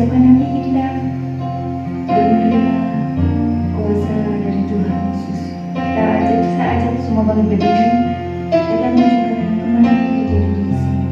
siapkan hati kita untuk menerima kuasa dari Tuhan Yesus. Saya ajak semua bagi berdiri, kita menunjukkan kemana kita jadi di sini.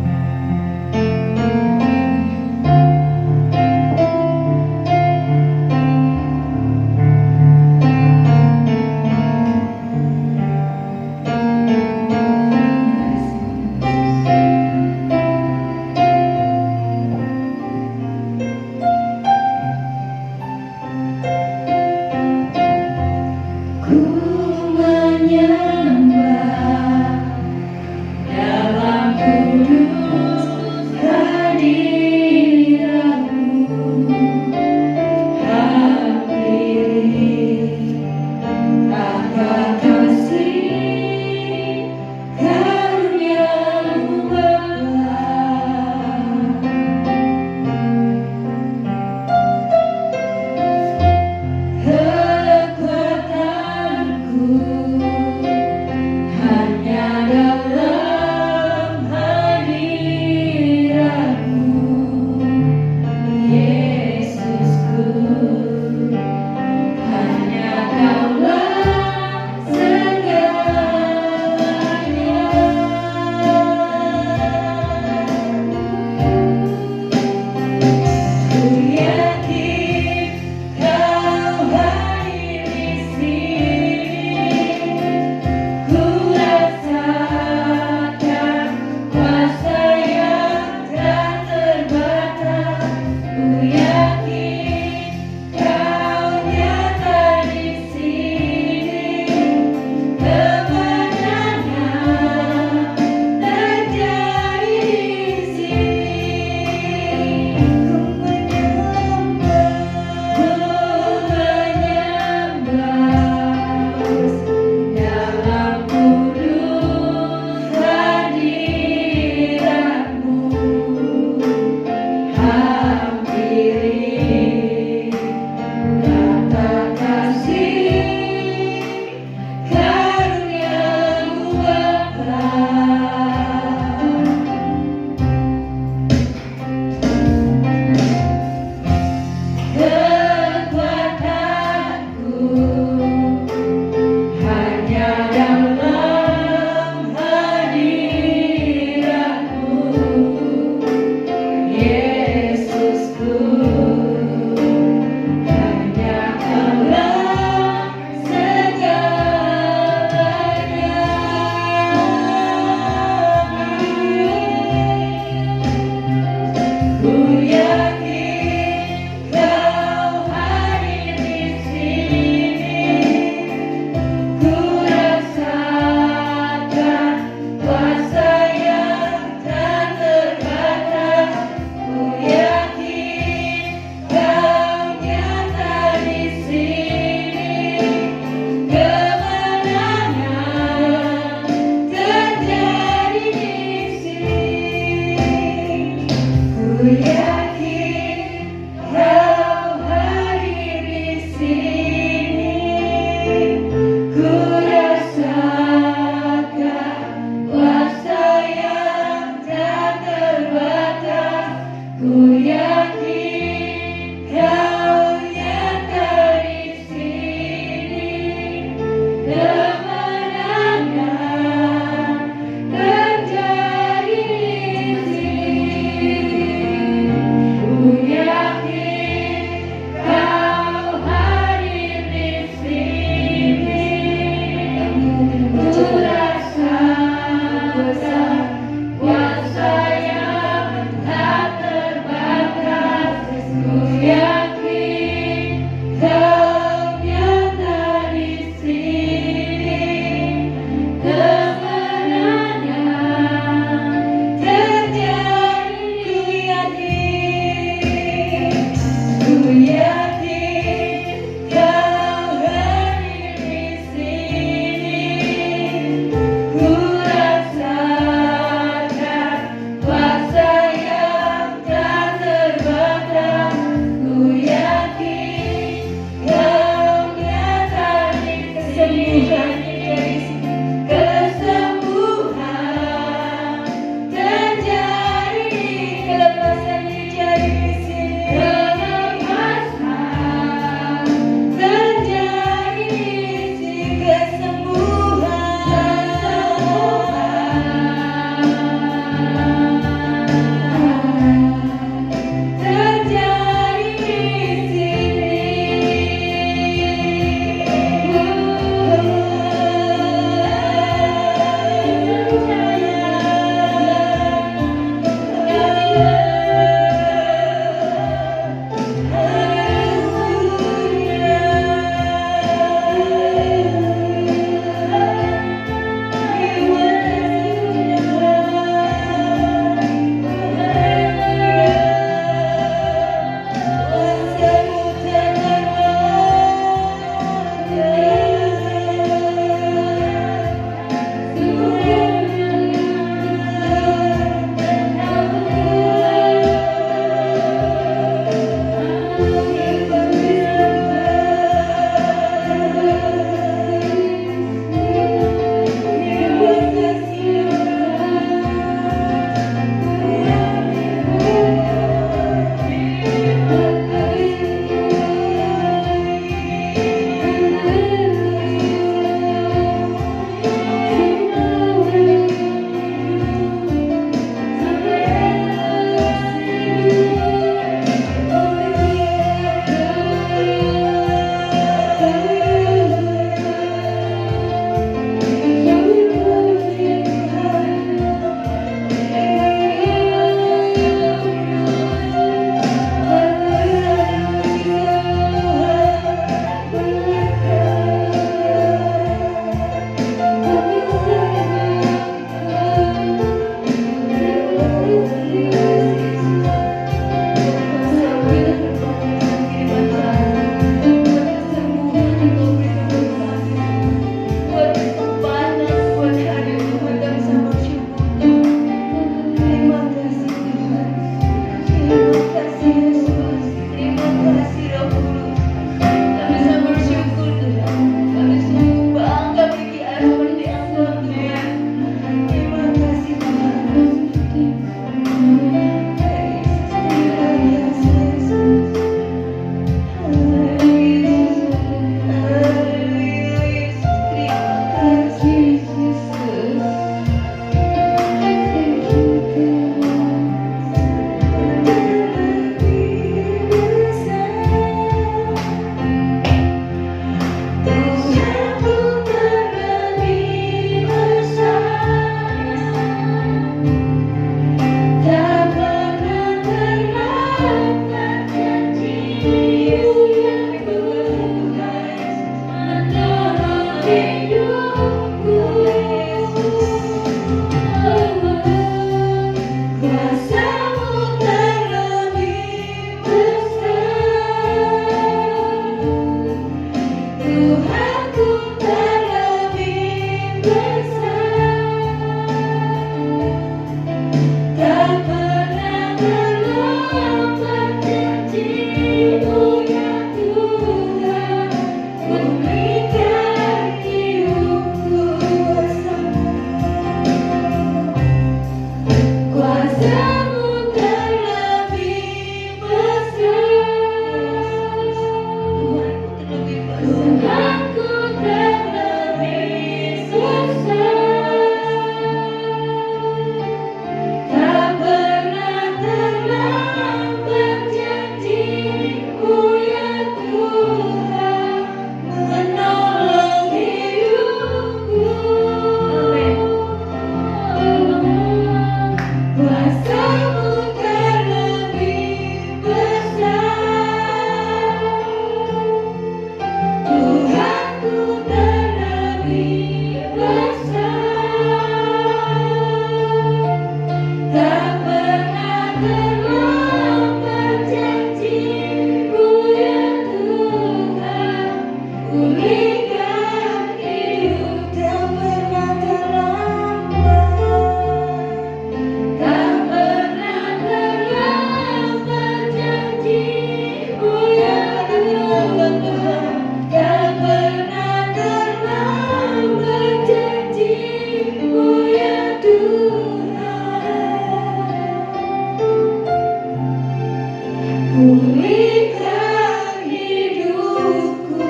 pulihkan hidupku.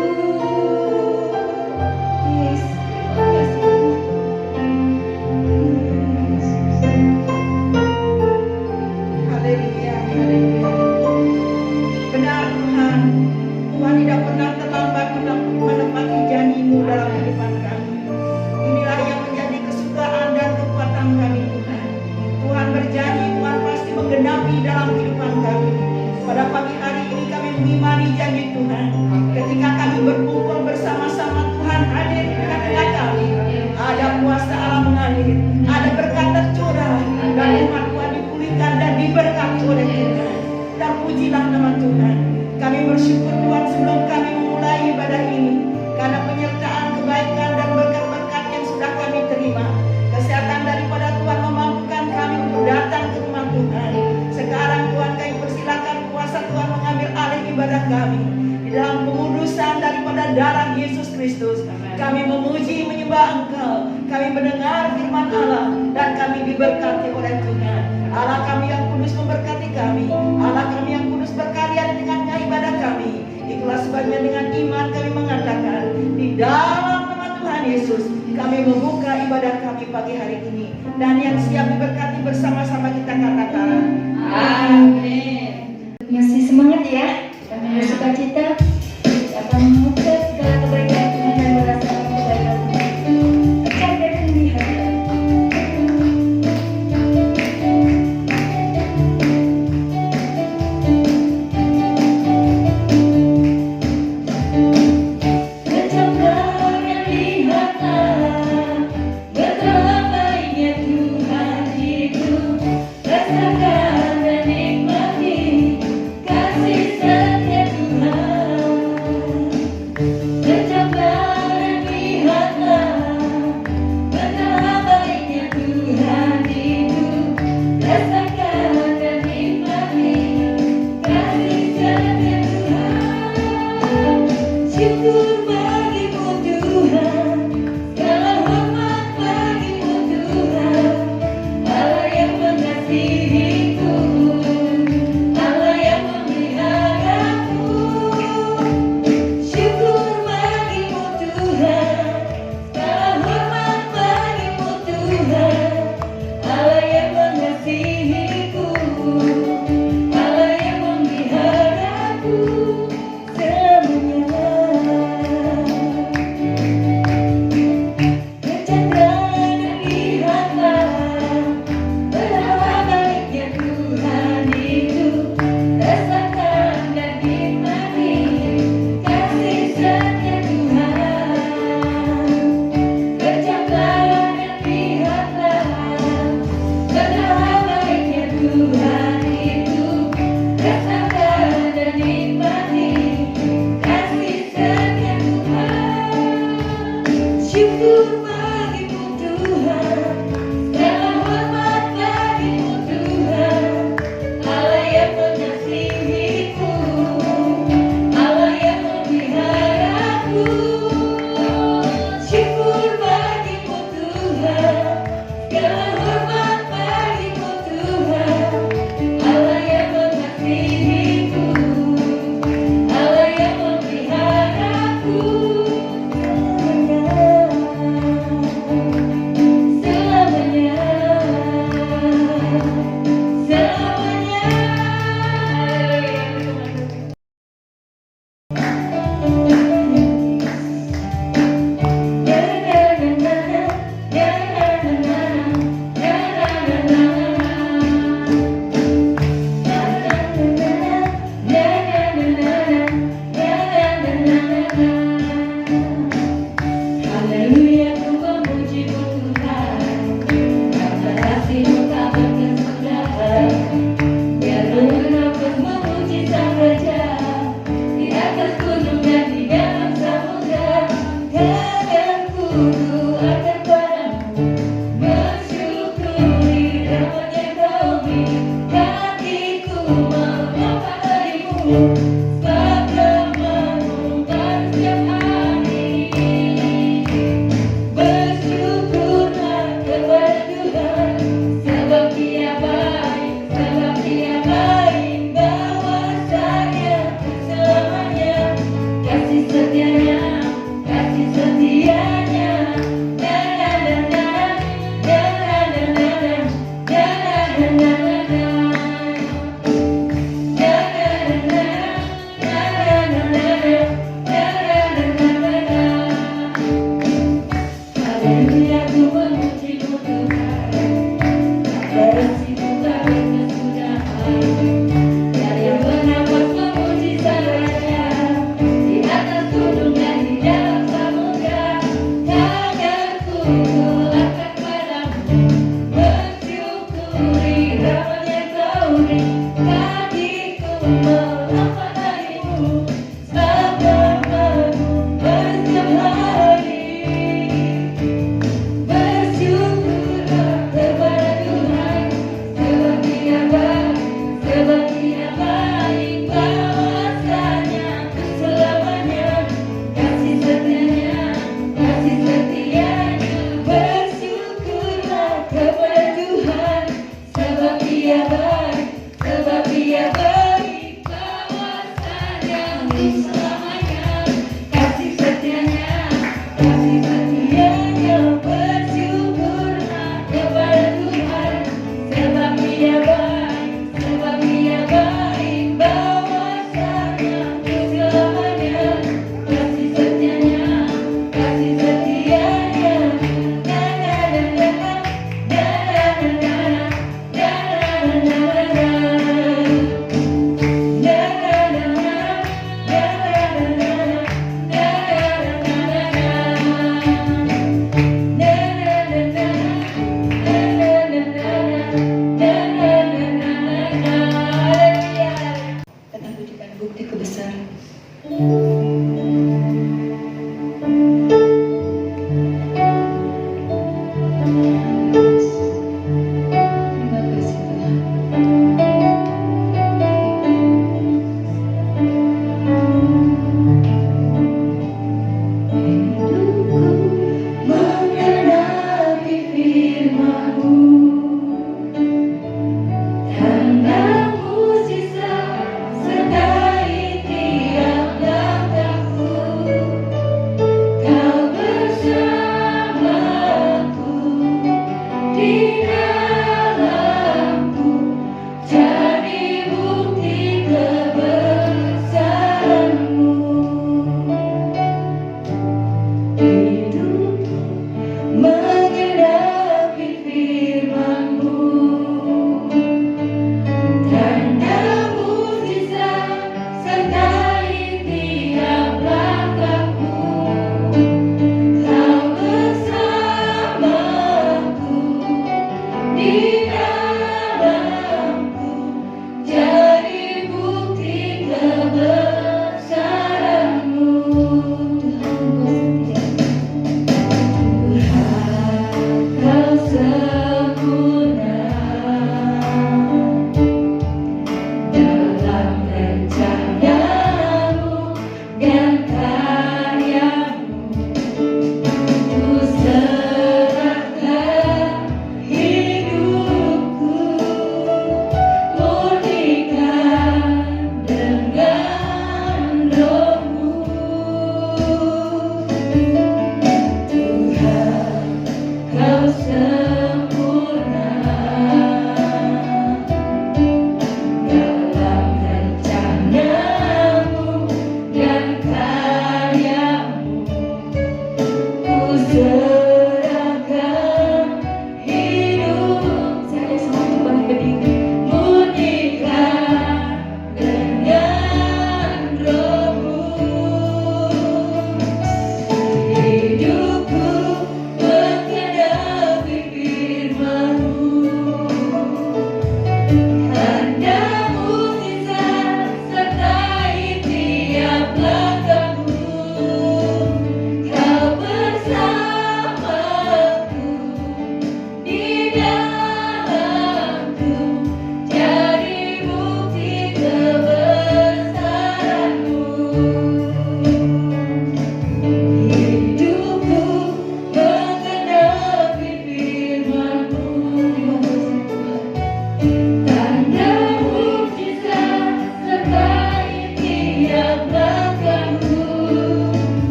Yes, terima kasih. Haleluya, haleluya. Benar Tuhan, Tuhan tidak pernah terlambat menepati janji-Mu dalam kehidupan kami. Inilah yang menjadi kesukaan dan kekuatan kami Tuhan. Tuhan berjanji, Tuhan pasti menggenapi dalam kehidupan kami. Pada pagi hari ini kami mengimani janji Tuhan. Ketika kami berkumpul bersama-sama, Tuhan hadir di tengah-tengah kami. Ada kuasa Allah mengalir, ada berkat tercurah, dan umat Tuhan dipulihkan dan diberkati oleh Tuhan. Dan pujilah nama Tuhan. Kami bersyukur Tuhan sebelum kami memulai ibadah ini, karena penyertaan, kebaikan, dan berkat-berkat yang sudah kami terima. Kesehatan daripada Tuhan memampukan kami untuk datang ke rumah Tuhan. Sekarang Tuhan kami persilakan kuasa Tuhan mengambil alih ibadah kami. Di dalam pengudusan daripada darah Yesus Kristus, kami memuji menyembah Engkau. Kami mendengar firman Allah dan kami diberkati oleh Tuhan. Allah kami yang kudus memberkati kami. Allah kami yang kudus berkarya di tengah ibadah kami. Ikhlas sebabnya dengan iman kami mengatakan, di dalam nama Tuhan Yesus kami membuka ibadah kami pagi hari ini. Dan yang siap diberkati bersama-sama kita katakan amin. Masih semangat ya, kami bersukacita akan membuka segala kebaikan Tuhan dan merasakan kebaikan Tuhan. Pecahkan di hati.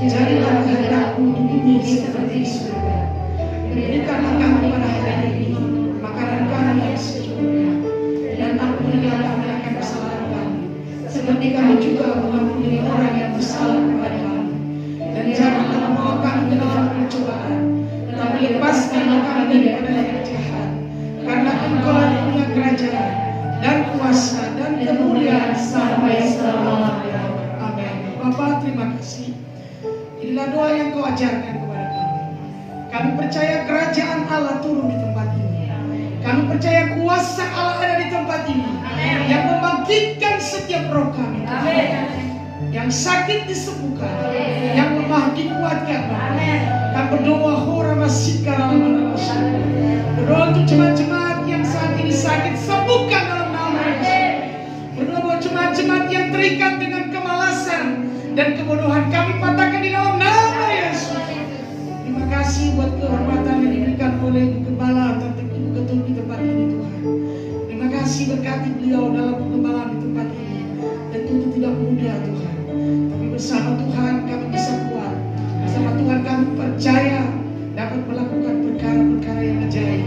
Jadilah kehendakmu di bumi seperti di surga. Berikanlah kami pada hari ini makanan kami yang secukupnya, dan ampunilah kami akan kesalahan kami, seperti kami juga mengampuni orang yang bersalah kepada kami. Dan janganlah membawa kami ke dalam pencobaan, tetapi lepaskanlah kami daripada yang jahat. Karena Engkau punya kerajaan dan kuasa dan kemuliaan sampai selama-lamanya. Amin. Bapa, terima kasih. Inilah doa yang Kau ajarkan kepada kami. Kami percaya kerajaan Allah turun di tempat ini. Kami percaya kuasa Allah ada di tempat ini, yang membangkitkan setiap roh kami. Yang sakit disembuhkan, yang lemah dikuatkan. Kami berdoa hora masikara. Berdoa untuk jemaat-jemaat yang saat ini sakit, sembuhkan dalam nama terikat dengan kemalasan dan kebodohan, kami patahkan di dalam nama Yesus. Terima kasih buat kehormatan yang diberikan oleh Ibu Gembala Tante Ibu Ketum di tempat ini Tuhan. Terima kasih berkati beliau dalam pengembalaan di tempat ini. Tentu itu tidak mudah Tuhan, tapi bersama Tuhan kami bisa kuat. Bersama Tuhan kami percaya dapat melakukan perkara-perkara yang ajaib,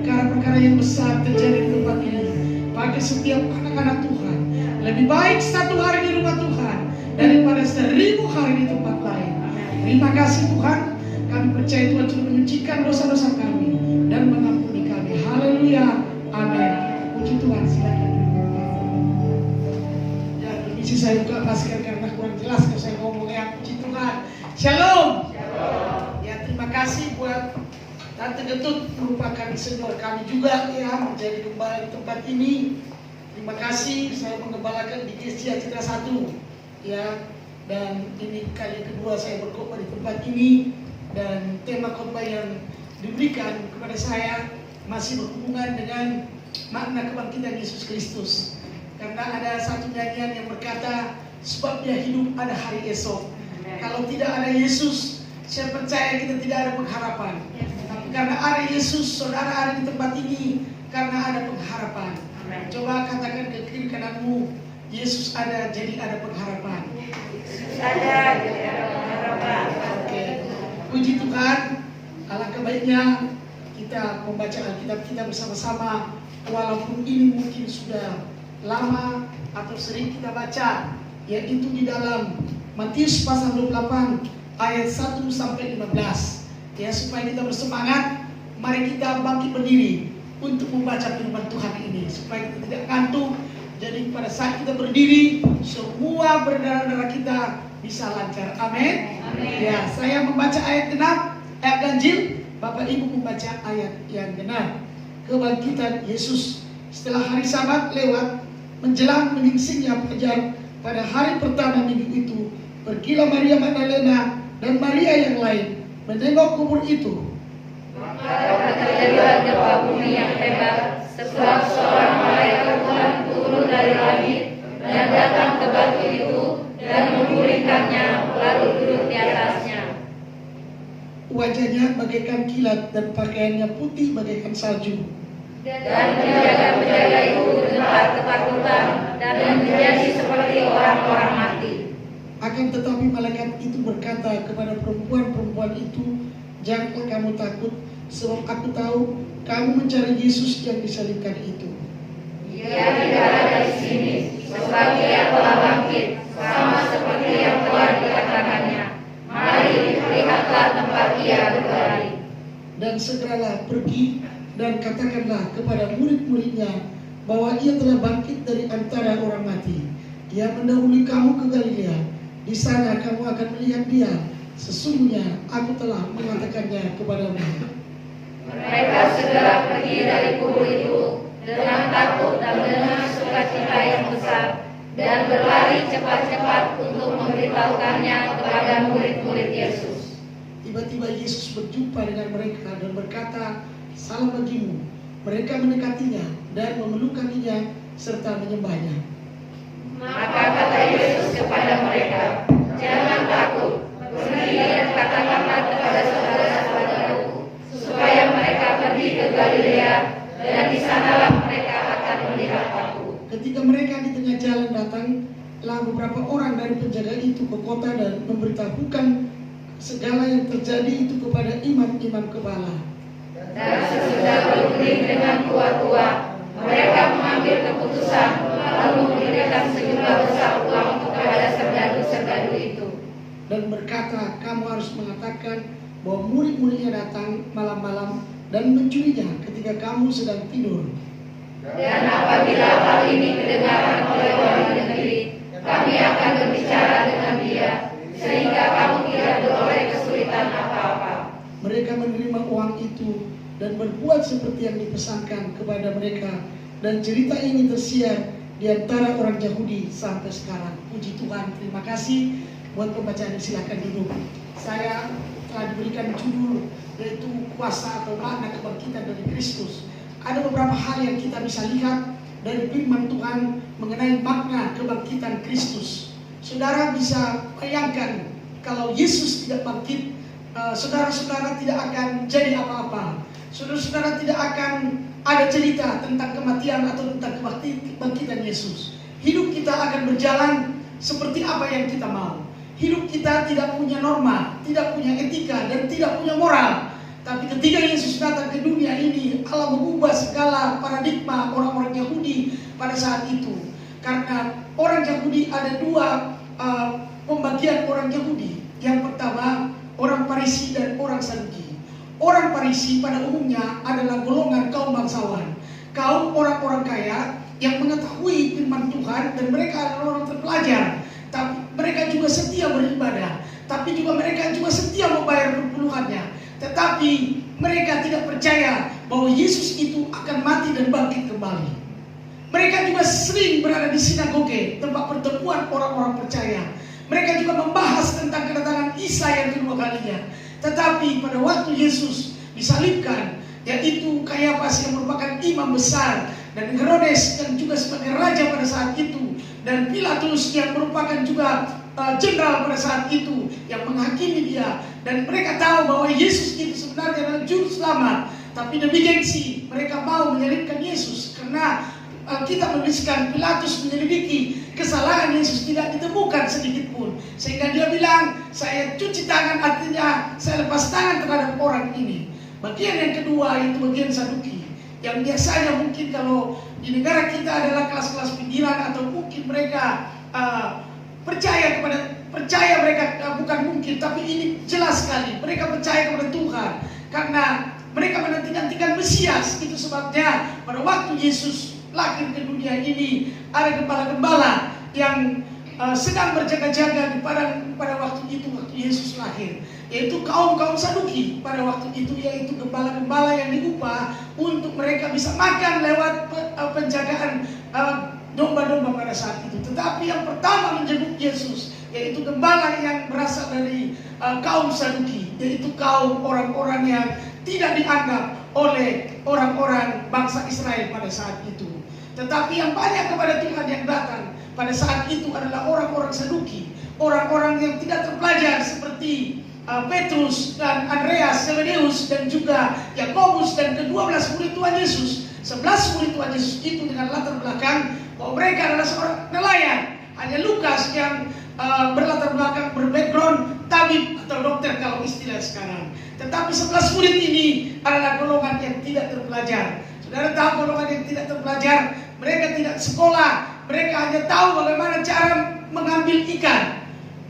perkara-perkara yang besar terjadi di tempat ini bagi setiap anak-anak Tuhan. Lebih baik satu hari di rumah Tuhan daripada 1000 hari di tempat lain. Terima kasih Tuhan. Kami percaya Tuhan sudah menyucikan dosa-dosa kami dan mengampuni kami. Haleluya. Amin. Puji Tuhan. Silakan. Ya, permisi saya buka masker karena kurang jelas kalau saya ngomong ya. Puji Tuhan. Shalom. Ya, terima kasih buat Tante Getut, merupakan senior kami juga ya, menjadi gembala di tempat ini. Terima kasih, saya menggembalakan di Gereja Citra 1 ya, dan ini kali kedua saya berkhotbah di tempat ini, dan tema khotbah yang diberikan kepada saya masih berhubungan dengan makna kebangkitan Yesus Kristus. Karena ada satu nyanyian yang berkata, sebab dia hidup ada hari esok. Kalau tidak ada Yesus, saya percaya kita tidak ada pengharapan. Tapi karena ada Yesus, saudara ada di tempat ini karena ada pengharapan. Coba katakan ke kiri kananmu, Yesus ada, jadi ada pengharapan. Yesus ada, jadi ada pengharapan. Oke, puji Tuhan. Alangkah baiknya kita membaca Alkitab kita bersama-sama, walaupun ini mungkin sudah lama atau sering kita baca, yaitu di dalam Matius pasal 28 ayat 1 sampai 15. Ya, supaya kita bersemangat, mari kita bangkit berdiri untuk membaca firman Tuhan ini, supaya kita tidak ngantuk. Jadi pada saat kita berdiri, semua berdarah-darah kita bisa lancar. Amin. Ya, saya membaca ayat genap, ayat ganjil. Bapak Ibu membaca ayat yang genap. Kebangkitan Yesus. Setelah hari Sabat lewat, menjelang menyingsingnya fajar pada hari pertama minggu itu, pergilah Maria Magdalena dan Maria yang lain menengok kubur itu. Maka terjadilah gempa bumi yang hebat, sebab seorang malaikat Tuhan turun dari langit dan datang ke batu itu dan menggulingkannya, lalu duduk di atasnya. Wajahnya bagaikan kilat dan pakaiannya putih bagaikan salju. Dan penjaga-penjaga itu gentar ketakutan dan menjadi seperti orang-orang mati. Akan tetapi malaikat itu berkata kepada perempuan-perempuan itu, janganlah kamu takut, sebab aku tahu kamu mencari Yesus yang disalibkan itu. Ia tidak ada di sini, sebab Ia telah bangkit, sama seperti yang telah dikatakannya. Mari, lihatlah tempat Ia berbaring. Dan segeralah pergi dan katakanlah kepada murid-muridnya bahwa Ia telah bangkit dari antara orang mati. Ia mendahului kamu ke Galilea. Di sana kamu akan melihat Dia. Sesungguhnya aku telah mengatakannya kepadamu. Mereka segera pergi dari kubur itu dengan takut dan dengan sukacita yang besar, dan berlari cepat-cepat untuk memberitahukannya kepada murid-murid Yesus. Tiba-tiba Yesus berjumpa dengan mereka dan berkata, salam bagimu. Mereka mendekatinya dan memelukkannya serta menyembahnya. Maka kata Yesus kepada mereka, jangan takut, pergi dan katakanlah kepada saudara-saudaraku, supaya mereka pergi ke Galilea, dan di sanalah mereka akan melihat aku. Ketika mereka di tengah jalan datanglah beberapa orang dari penjaga itu ke kota dan memberitahukan segala yang terjadi itu kepada imam-imam kepala. Dan sesudah berunding dengan tua-tua, mereka mengambil keputusan lalu memberikan sejumlah besar uang kepada serdadu-serdadu itu. Dan berkata, kamu harus mengatakan bahwa murid-muridnya datang malam-malam dan mencurinya ketika kamu sedang tidur. Dan apabila hal ini kedengaran oleh orang negeri, kami akan berbicara dengan dia, sehingga kamu tidak beroleh kesulitan apa-apa. Mereka menerima uang itu dan berbuat seperti yang dipesankan kepada mereka, dan cerita ini tersiar di antara orang Yahudi sampai sekarang. Puji Tuhan. Terima kasih buat pembacaan. Silakan duduk. Saya telah diberikan judul yaitu kuasa atau makna kebangkitan dari Kristus. Ada beberapa hal yang kita bisa lihat dari firman Tuhan mengenai makna kebangkitan Kristus. Saudara bisa bayangkan kalau Yesus tidak bangkit, saudara-saudara tidak akan jadi apa-apa. Saudara-saudara tidak akan ada cerita tentang kematian atau tentang kebangkitan Yesus. Hidup kita akan berjalan seperti apa yang kita mau. Hidup kita tidak punya norma, tidak punya etika, dan tidak punya moral. Tapi ketika Yesus datang ke dunia ini, Allah mengubah segala paradigma orang-orang Yahudi pada saat itu. Karena orang Yahudi ada dua pembagian orang Yahudi. Yang pertama, orang Farisi dan orang Saduki. Orang Farisi pada umumnya adalah golongan kaum bangsawan, kaum orang-orang kaya yang mengetahui firman Tuhan, dan mereka adalah orang terpelajar. Tapi mereka juga setia beribadah, tapi juga mereka juga setia membayar perpuluhannya. Tetapi mereka tidak percaya bahwa Yesus itu akan mati dan bangkit kembali. Mereka juga sering berada di sinagoge, tempat pertemuan orang-orang percaya. Mereka juga membahas tentang kedatangan Isa yang kedua kalinya. Tetapi pada waktu Yesus disalibkan, yaitu Kayafas yang merupakan imam besar, dan Herodes yang juga sebagai raja pada saat itu, dan Pilatus yang merupakan juga jenderal pada saat itu yang menghakimi dia, dan mereka tahu bahwa Yesus itu sebenarnya adalah juru selamat. Tapi demi gengsi mereka mau menyalibkan Yesus, karena kita menuliskan Pilatus menyelidiki kesalahan Yesus tidak ditemukan sedikit pun, sehingga dia bilang, saya cuci tangan, artinya saya lepas tangan terhadap orang ini. Bagian yang kedua itu bagian Saduki, yang biasanya mungkin kalau di negara kita adalah kelas-kelas pinggiran, atau mungkin mereka percaya mereka bukan mungkin, tapi ini jelas sekali mereka percaya kepada Tuhan karena mereka menanti-nantikan Mesias. Itu sebabnya pada waktu Yesus lahir ke dunia ini ada gembala-gembala yang sedang berjaga-jaga di padang pada waktu itu, waktu Yesus lahir, yaitu kaum-kaum Saduki pada waktu itu, yaitu gembala-gembala yang diupah untuk mereka bisa makan lewat penjagaan domba-domba pada saat itu. Tetapi yang pertama menjenguk Yesus yaitu gembala yang berasal dari kaum Saduki, yaitu kaum orang-orang yang tidak dianggap oleh orang-orang bangsa Israel pada saat itu. Tetapi yang banyak kepada Tuhan yang datang pada saat itu adalah orang-orang Saduki, orang-orang yang tidak terpelajar seperti Petrus dan Andreas, Zebedeus dan juga Yakobus dan ke-12 murid Tuhan Yesus. 11 murid Tuhan Yesus itu dengan latar belakang bahwa mereka adalah seorang nelayan. Hanya Lukas yang berlatar belakang berbackground tabib atau dokter kalau istilah sekarang. Tetapi 11 murid ini adalah golongan yang tidak terpelajar. Saudara tahu golongan yang tidak terpelajar, mereka tidak sekolah, mereka hanya tahu bagaimana cara mengambil ikan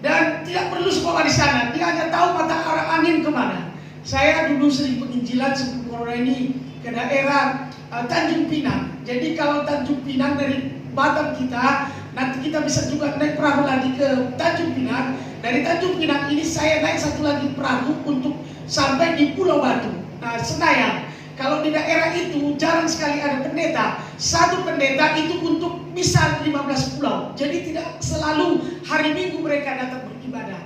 dan tidak perlu sekolah di sana. Dia hanya tahu mata arah angin kemana. Saya dulu sering penginjilan sebelum corona ini ke daerah Tanjung Pinang. Jadi kalau Tanjung Pinang dari Batam kita, nanti kita bisa juga naik perahu lagi ke Tanjung Pinang. Dari Tanjung Pinang ini saya naik satu lagi perahu untuk sampai di Pulau Batu, Senayan. Kalau di daerah itu jarang sekali ada pendeta. Satu pendeta itu untuk misal 15 pulau. Jadi tidak selalu hari Minggu mereka datang beribadah.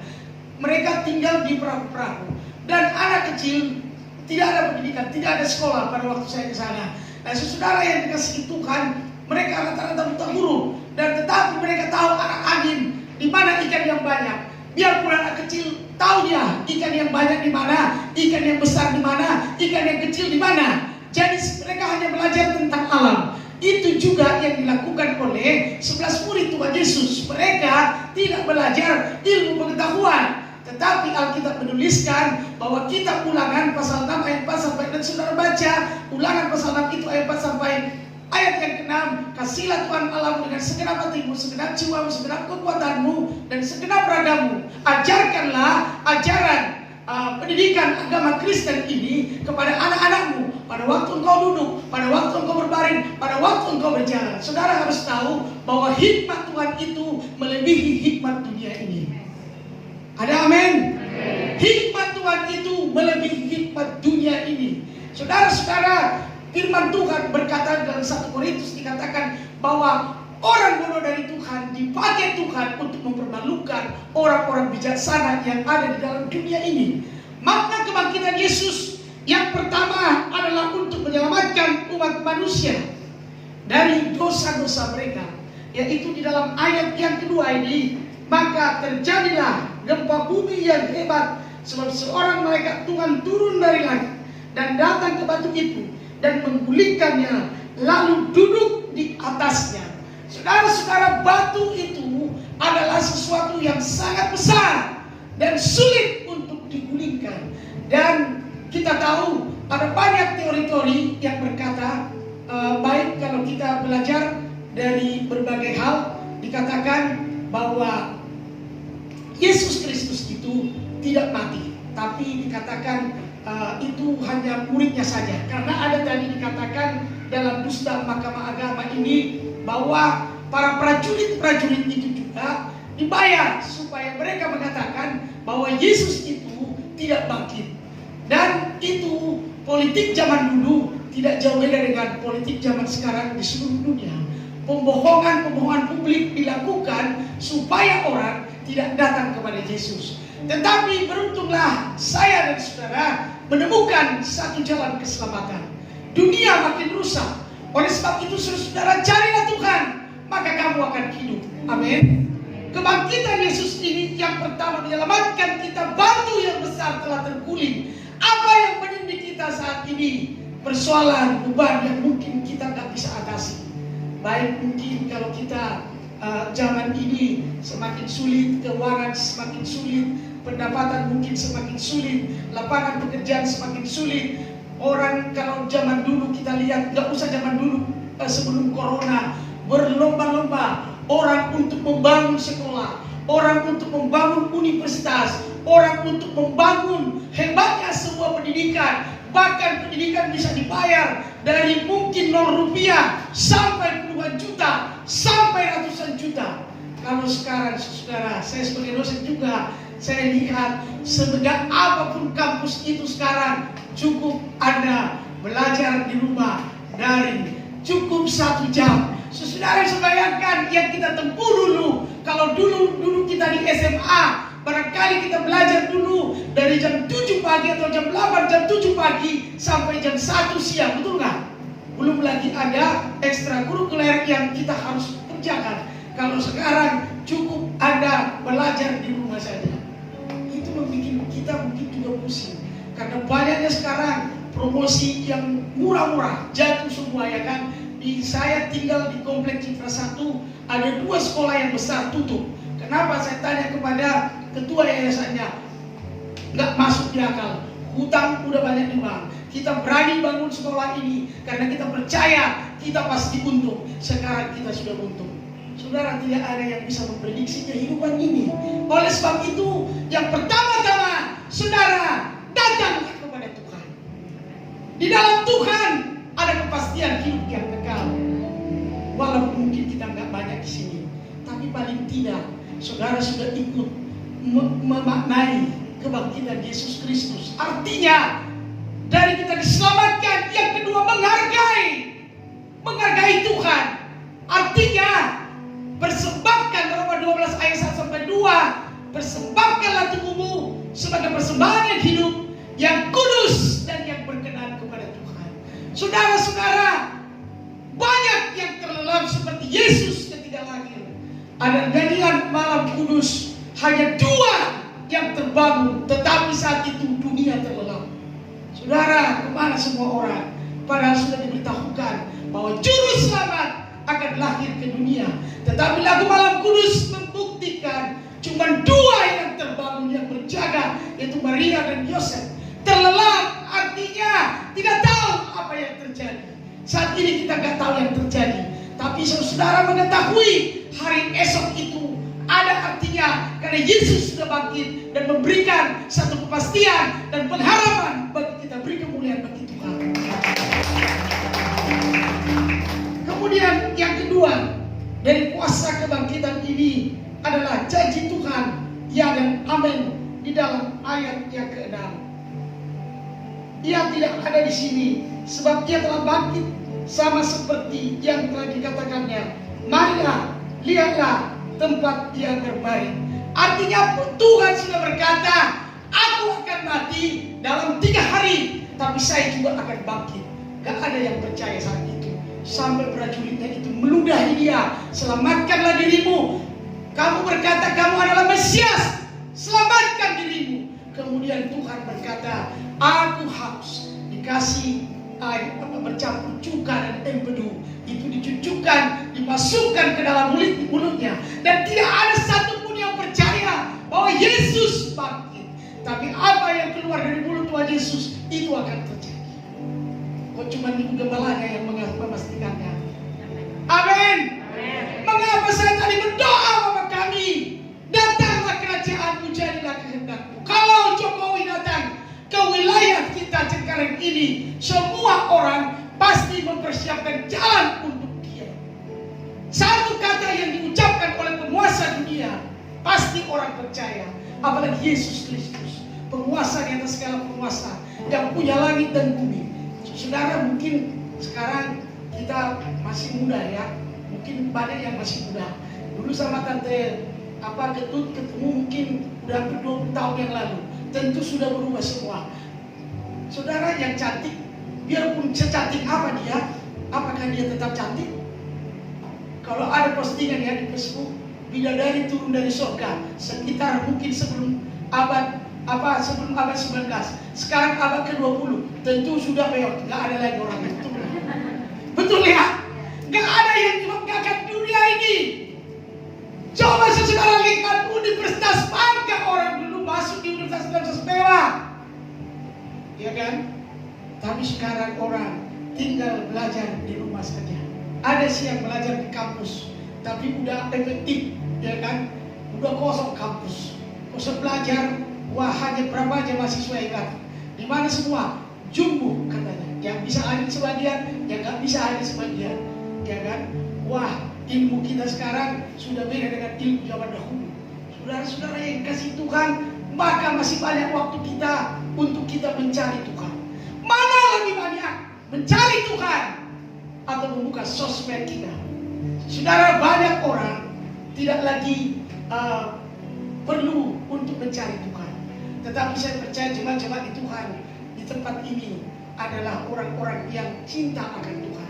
Mereka tinggal di perahu-perahu. Dan anak kecil tidak ada pendidikan, tidak ada sekolah pada waktu saya ke sana. Nah, saudara yang dikasihi Tuhan, mereka rata-rata buta huruf, dan tetapi mereka tahu arah angin, di mana ikan yang banyak. Biarpun anak kecil tahu dia ikan yang banyak di mana, ikan yang besar di mana, ikan yang kecil di mana. Jadi mereka hanya belajar tentang alam. Itu juga yang dilakukan oleh 11 murid Tuhan Yesus. Mereka tidak belajar ilmu pengetahuan. Tetapi Alkitab menuliskan bahwa kitab Ulangan pasal 6 ayat 4 sampai, dan saudara baca Ulangan pasal 6 itu ayat 4 sampai ayat yang ke-6. Kasihlah Tuhan Allahmu dengan segenap hatimu, segenap jiwamu, segenap kekuatanmu, dan segenap ragamu. Ajarkanlah ajaran pendidikan agama Kristen ini kepada anak-anakmu pada waktu engkau duduk, pada waktu engkau berbaring, pada waktu engkau berjalan. Saudara harus tahu bahwa hikmat Tuhan itu melebihi hikmat dunia ini. Ada amin? Hikmat Tuhan itu melebihi hikmat dunia ini. Saudara-saudara, firman Tuhan berkata dalam 1 Korintus dikatakan bahwa orang bodoh dari Tuhan dipakai Tuhan untuk mempermalukan orang-orang bijaksana yang ada di dalam dunia ini. Makna kebangkitan Yesus yang pertama adalah untuk menyelamatkan umat manusia dari dosa-dosa mereka. Yaitu di dalam ayat yang kedua ini, maka terjadilah gempa bumi yang hebat, sebab seorang malaikat Tuhan turun dari langit dan datang ke batu itu dan menggulingkannya, lalu duduk di atasnya. Saudara-saudara, batu itu adalah sesuatu yang sangat besar dan sulit untuk digulingkan. Dan kita tahu ada banyak teori-teori yang berkata, baik kalau kita belajar dari berbagai hal, dikatakan bahwa Yesus Kristus itu tidak mati, tapi dikatakan itu hanya muridnya saja. Karena ada tadi dikatakan dalam Dusta Mahkamah Agama ini bahwa para prajurit-prajurit itu juga dibayar supaya mereka mengatakan bahwa Yesus itu tidak bangkit. Dan itu politik zaman dulu tidak jauh beda dengan politik zaman sekarang di seluruh dunia. Pembohongan publik dilakukan supaya orang tidak datang kepada Yesus. Tetapi beruntunglah saya dan saudara menemukan satu jalan keselamatan. Dunia makin rusak. Oleh sebab itu saudara, carilah Tuhan, maka kamu akan hidup. Amin. Kebangkitan Yesus ini yang pertama menyelamatkan kita. Batu yang besar telah terguling. Apa yang menindih kita saat ini? Persoalan beban yang mungkin kita nggak bisa atasi. Baik mungkin kalau kita zaman ini semakin sulit, keuangan semakin sulit, pendapatan mungkin semakin sulit, lapangan pekerjaan semakin sulit. Orang kalau zaman dulu kita lihat, nggak usah zaman dulu, sebelum corona, berlomba-lomba orang untuk membangun sekolah, orang untuk membangun universitas, orang untuk membangun hebatnya sebuah pendidikan. Bahkan pendidikan bisa dibayar dari mungkin 0 rupiah sampai puluhan juta, sampai ratusan juta. Kalau sekarang saudara, saya sebagai dosen juga, saya lihat semenjak apapun kampus itu sekarang, cukup Anda belajar di rumah daring, cukup 1 jam. Saudara bayangkan yang kita tempuh dulu. Kalau dulu kita di SMA, barangkali kita belajar dulu dari jam 7 pagi atau jam 8, jam 7 pagi sampai jam 1 siang, betul nggak? Belum lagi ada ekstrakurikuler yang kita harus kerjakan. Kalau sekarang cukup Anda belajar di rumah saja. Itu membuat kita mungkin juga pusing. Karena banyaknya sekarang promosi yang murah-murah, jatuh semua ya kan. Saya tinggal di Komplek Citra 1, ada 2 sekolah yang besar tutup. Kenapa? Saya tanya kepada ketua yayasannya, nggak masuk di akal. Hutang udah banyak di bank. Kita berani bangun sekolah ini karena kita percaya kita pasti untung. Sekarang kita sudah untung. Saudara, tidak ada yang bisa memprediksi kehidupan ini. Oleh sebab itu, yang pertama-tama, saudara, datang kepada Tuhan. Di dalam Tuhan ada kepastian hidup yang kekal. Walaupun mungkin kita nggak banyak di sini, tapi paling tidak saudara sudah ikut memaknai kebangkitan Yesus Kristus. Artinya dari kita diselamatkan, yang kedua menghargai Tuhan. Artinya persembahkan, Roma 12 ayat 1 sampai 2, persembahkanlah tubuhmu sebagai persembahan yang hidup, yang kudus dan yang berkenan kepada Tuhan. Saudara-saudara, banyak yang terlelap seperti Yesus ketika lahir. Ada nyanyian malam kudus, hanya 2 yang terbangun, tetapi saat itu dunia terlelap. Saudara, kemana semua orang? Padahal sudah diberitahukan bahwa juru selamat akan lahir ke dunia. Tetapi lagu malam kudus membuktikan cuma 2 yang terbangun, yang berjaga, yaitu Maria dan Yosef. Terlelap artinya tidak tahu apa yang terjadi. Saat ini kita nggak tahu yang terjadi, tapi saudara mengetahui hari esok itu ada artinya, karena Yesus sudah bangkit dan memberikan satu kepastian dan pengharapan bagi kita. Beri kemuliaan bagi Tuhan. Kemudian yang kedua dari kuasa kebangkitan ini adalah janji Tuhan, ya dan amin, di dalam ayat yang ke-6. Ia tidak ada di sini sebab ia telah bangkit, sama seperti yang telah dikatakannya. Marilah, lihatlah tempat dia berbaring. Artinya Tuhan sudah berkata, aku akan mati dalam 3 hari, tapi saya juga akan bangkit. Gak ada yang percaya saat itu. sampai prajuritnya itu meludahi dia. Selamatkanlah dirimu. Kamu berkata kamu adalah Mesias, selamatkan dirimu. Kemudian Tuhan berkata, aku haus. Dikasih air bercampur cuka dan empedu. Itu dicucukkan, dimasukkan ke dalam mulutnya. Dan tidak ada satupun yang percaya bahwa Yesus bangkit. Tapi apa yang keluar dari mulut Tuhan Yesus itu akan terjadi. Kok cuma ibu gembalanya yang memastikannya? Amin. Mengapa saya tadi berdoa Bapak kami? Datanglah kerajaanmu, jadilah kehendakmu. Kalau Jokowi datang ke wilayah kita Cengkareng ini, semua orang pasti mempersiapkan jalan untuk dia. Satu kata yang diucapkan oleh penguasa dunia, pasti orang percaya. Apalagi Yesus Kristus, penguasa di atas segala penguasa, yang punya langit dan bumi. Saudara, mungkin sekarang kita masih muda ya, mungkin banyak yang masih muda. Dulu sama Tante Ketut ketemu mungkin udah 20 tahun yang lalu, tentu sudah berubah semua. Saudara yang cantik, biarpun secantik apa dia, apakah dia tetap cantik? Kalau ada postingan ya di Facebook, bidadari turun dari surga, sekitar mungkin sebelum abad 19, sekarang abad ke-20, tentu sudah beok, nggak ada lagi orang itu. Betul ya? Nggak ada yang membanggakan dunia ini. Coba saudara lihat universitas bangga orang dulu masuk di universitas mewah, ya kan? Tapi sekarang orang tinggal belajar di rumah saja. Ada sih yang belajar di kampus, tapi udah efektif, ya kan? Udah kosong kampus, kosong belajar. Wah, hanya berapa aja mahasiswa yang datang? Di mana semua? Jumbo katanya. Yang bisa hadir sebagian, yang nggak bisa hadir sebagian, ya kan? Wah, ilmu kita sekarang sudah beda dengan ilmu zaman dahulu. Saudara-saudara yang kasih Tuhan, maka masih banyak waktu kita untuk kita mencari Tuhan. Mana lebih banyak? Mencari Tuhan atau membuka sosmed kita? Saudara, banyak orang tidak lagi perlu untuk mencari Tuhan. Tetapi saya percaya jemaat-jemaat di Tuhan di tempat ini adalah orang-orang yang cinta akan Tuhan.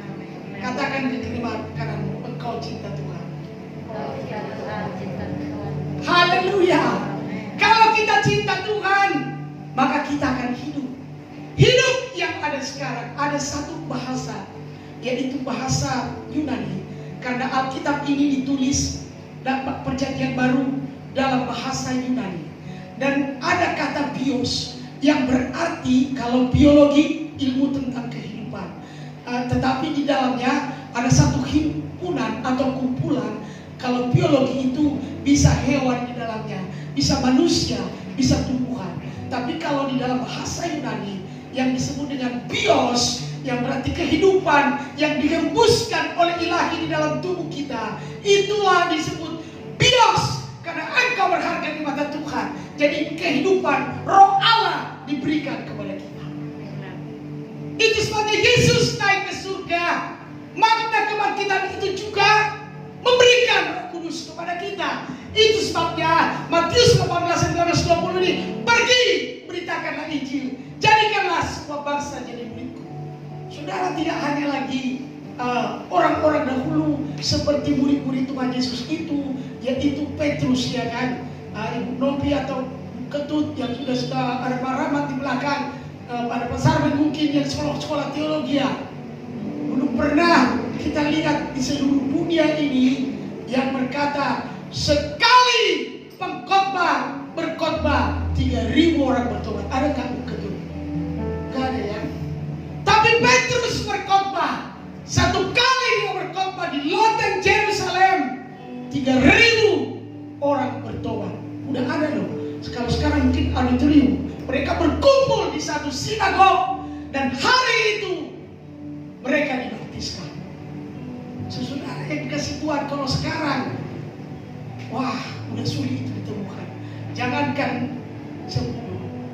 Katakan di kalimat kananmu, engkau cinta Tuhan. Haleluya. Kalau kita cinta Tuhan, maka kita akan hidup. Hidup yang ada sekarang, ada satu bahasa, yaitu bahasa Yunani. Karena Alkitab ini ditulis dan perjanjian baru dalam bahasa Yunani. Dan ada kata bios yang berarti kalau biologi ilmu tentang kehidupan. Tetapi di dalamnya ada satu himpunan atau kumpulan. Kalau biologi itu bisa hewan di dalamnya, bisa manusia, bisa tumbuhan. Tapi kalau di dalam bahasa Yunani yang disebut dengan bios, yang berarti kehidupan yang dihembuskan oleh ilahi di dalam tubuh kita, itulah disebut bios. Karena engkau berharga di mata Tuhan. Jadi kehidupan roh Allah diberikan kepada kita. Itu sebabnya Yesus naik ke surga. Makna kebangkitan itu juga memberikan Roh Kudus kepada kita. Itu sebabnya Matius 18 ayat 20 ini, pergi beritakanlah Injil, jadikanlah semua bangsa jadi muridku. Saudara, tidak hanya lagi orang-orang dahulu seperti murid-murid Tuhan Yesus itu, yaitu Petrus, ya kan, Ibu Novi atau Ketut yang sudah ada paramat di belakang, pada pasar mungkin yang sekolah teologi ya. Belum pernah kita lihat di seluruh dunia ini yang berkata sekali pengkhotbah berkhotbah 3.000 orang bertobat. Ada nggak Ketut? Nggak ada ya. Tapi Petrus berkhotbah. Satu kali dia berkhotbah di loteng Yerusalem, 3.000 orang bertobat. Udah ada loh. Kalau sekarang mungkin auditorium. Mereka berkumpul di satu sinagog dan hari itu mereka dibaptiskan. Saudara yang dikasih Tuhan, kalau sekarang, wah, udah sulit itu ditemukan. Jangankan 10,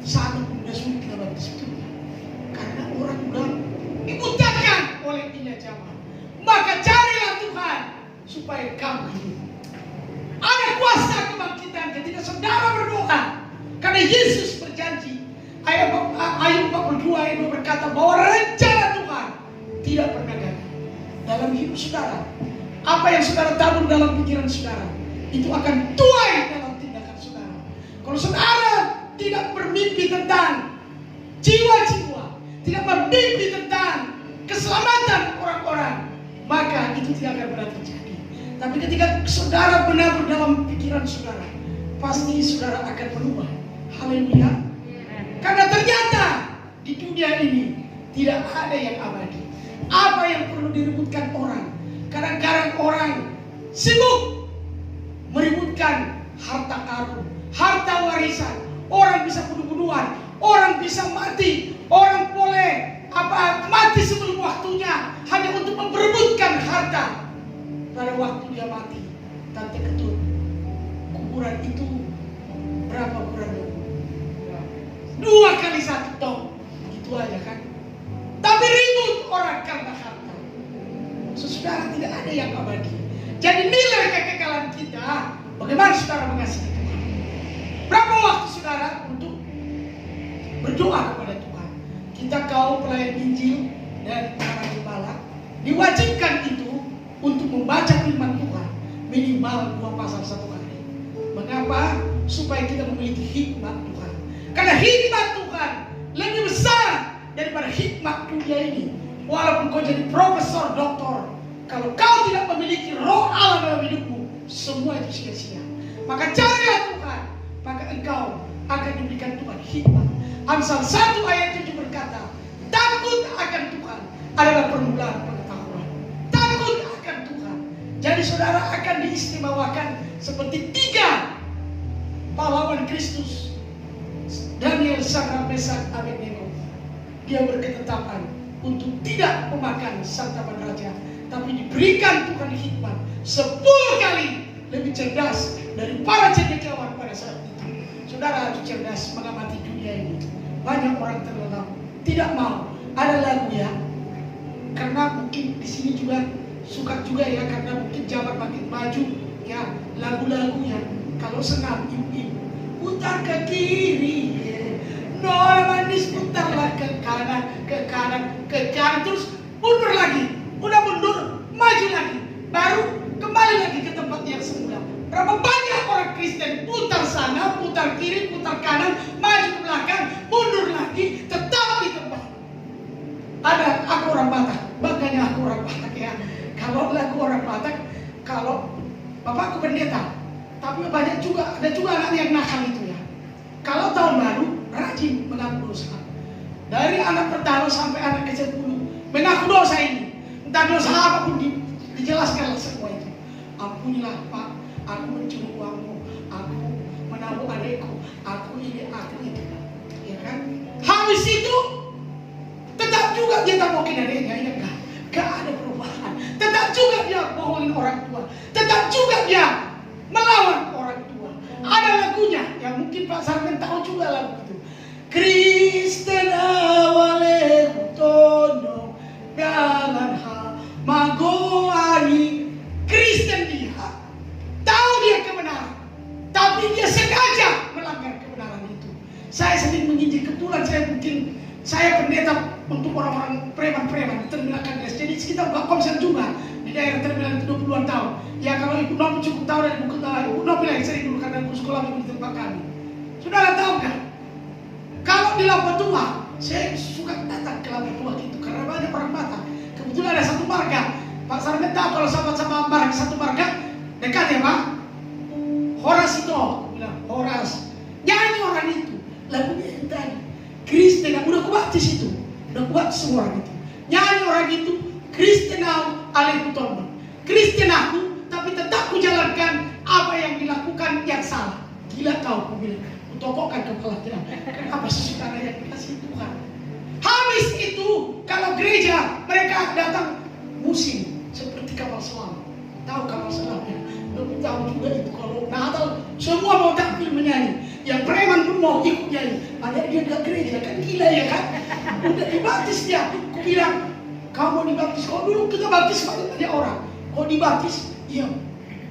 1 pun udah sulit kita baptis itu. Karena orang udah dibutakan oleh dunia zaman. Maka carilah Tuhan supaya kamu hidup. Ada kuasa kebangkitan ketika saudara berdoa. Karena Yesus berjanji. Ayat 42 itu berkata bahwa rencana Tuhan tidak pernah gagal. Dalam dalam hidup saudara. Apa yang saudara tabur dalam pikiran saudara, itu akan tuai dalam tindakan saudara. Kalau saudara tidak bermimpi tentang jiwa-jiwa, tidak bermimpi tentang keselamatan orang-orang, maka itu tidak akan pernah terjadi. Tapi ketika saudara menabur dalam pikiran saudara, pasti saudara akan berubah. Haleluya. Karena ternyata di dunia ini tidak ada yang abadi. Apa yang perlu diributkan orang? Kadang-kadang orang sibuk meributkan harta karun, harta warisan. Orang bisa bunuh-bunuhan, orang bisa mati, orang boleh mati sebelum waktunya hanya untuk memperebutkan harta. Pada waktu dia mati, tante ketut, kuburan itu berapa ukurannya? 2 kali 1 ton, gitu aja kan? Tapi ribut orang karena harta. Saudara, tidak ada yang abadi. Jadi nilai kekekalan kita, bagaimana saudara mengasihi Tuhan? Berapa waktu saudara untuk berdoa kepada Tuhan? Kita kaum pelayan Injil dan para gembala diwajibkan itu untuk membaca firman Tuhan minimal 2 pasal 1 hari. Mengapa? Supaya kita memiliki hikmat Tuhan. Karena hikmat Tuhan lebih besar daripada hikmat dunia ini. Walaupun kau jadi profesor, doktor, kalau kau tidak memiliki roh Allah dalam hidupmu, semua itu sia-sia. Maka carilah Tuhan, maka engkau akan diberikan Tuhan hikmat. Amsal 1 ayat 7 berkata, takut akan Tuhan adalah permulaan pengetahuan. Takut akan Tuhan. Jadi saudara akan diistimewakan seperti 3 pahlawan Kristus. Daniel, Sadrak, Mesak, Abednego. Dia berketetapan untuk tidak memakan santapan raja, tapi diberikan Tuhan hikmat 10 kali lebih cerdas dari para cendekiawan pada saat itu. Saudara harus cerdas mengamati dunia ini. Banyak orang terlelap, tidak mau. Ada lagu ya, karena mungkin di sini juga suka juga ya, karena mungkin zaman makin maju ya, lagu-lagu yang kalau senang ibu-ibu putar ke kiri, nol manis putarlah ke kanan, ke kanan, ke kanan, terus mundur lagi, udah mundur, maju lagi, baru kembali lagi ke tempat yang semula. Berapa banyak orang Kristen putar sana, putar kiri, putar kanan, maju ke belakang, mundur lagi, tetap di tempat. Aku orang Batak, makanya aku orang Batak ya. Kalau lagu orang Batak, kalau bapakku pendeta, tapi banyak juga, ada juga anak yang nakal itu ya. Kalau tahun baru, rajin mengaku dosa. Dari anak pertama sampai anak ke-10, mengaku dosa ini. Entah dosa apapun dijelaskan semua itu. Ampunilah Pak, aku mencuri uangmu, aku menabung adekku, aku ini, aku itu. Ya kan? Habis itu, tetap juga dia tabokin adeknya, ya enggak? Gak ada perubahan. Tetap juga dia bohongin orang tua. Tetap juga dia melawan orang tua. Ada lagunya yang mungkin Pak Sarmen tahu juga lagu itu. Kristen awale tono dalam magoani. Kristen dia tahu dia kebenaran, tapi dia sengaja melanggar kebenaran itu. Saya sering menginjil, kebetulan saya pendeta untuk orang-orang preman-preman di Terminal Kandas. Jadi kita buka konser juga di daerah Terminal itu 20-an tahun. Ya kalau Ibu Nopi cukup tahu dari buku Ibu Nopi lah yang sering dulu karena guru sekolah di tempat kami. Saudara tahu kan? Kalau di Lampau Tua, saya suka datang ke Lampau Tua gitu karena banyak orang Batak. Kebetulan ada satu marga. Pak Sarmen tahu kalau sama marga satu marga dekat ya Pak. Horas itu, bilang Horas. Nyanyi orang itu lagunya yang tadi. Kristen yang udah kubaptis itu, udah kubaptis semua orang itu. Nyanyi orang itu, Kristen aku, alaikum tombak. Kristen aku, tapi tetap kujalankan apa yang dilakukan yang salah. Gila kau, aku bilang, kutokokkan kepala dia. Kenapa saudara yang dikasih Tuhan? Habis itu, kalau gereja mereka datang musim seperti kapal selam. Tahu kapal selam ya? Belum tahu juga itu kalau Natal semua mau tampil menyanyi. Yang preman pun mau ikut nyanyi. Padahal dia gak gereja, kan gila ya kan? Udah dibaptis dia. Aku bilang, kamu mau dibaptis? Kalau dulu kita baptis banyak orang. Kalau dibaptis, iya.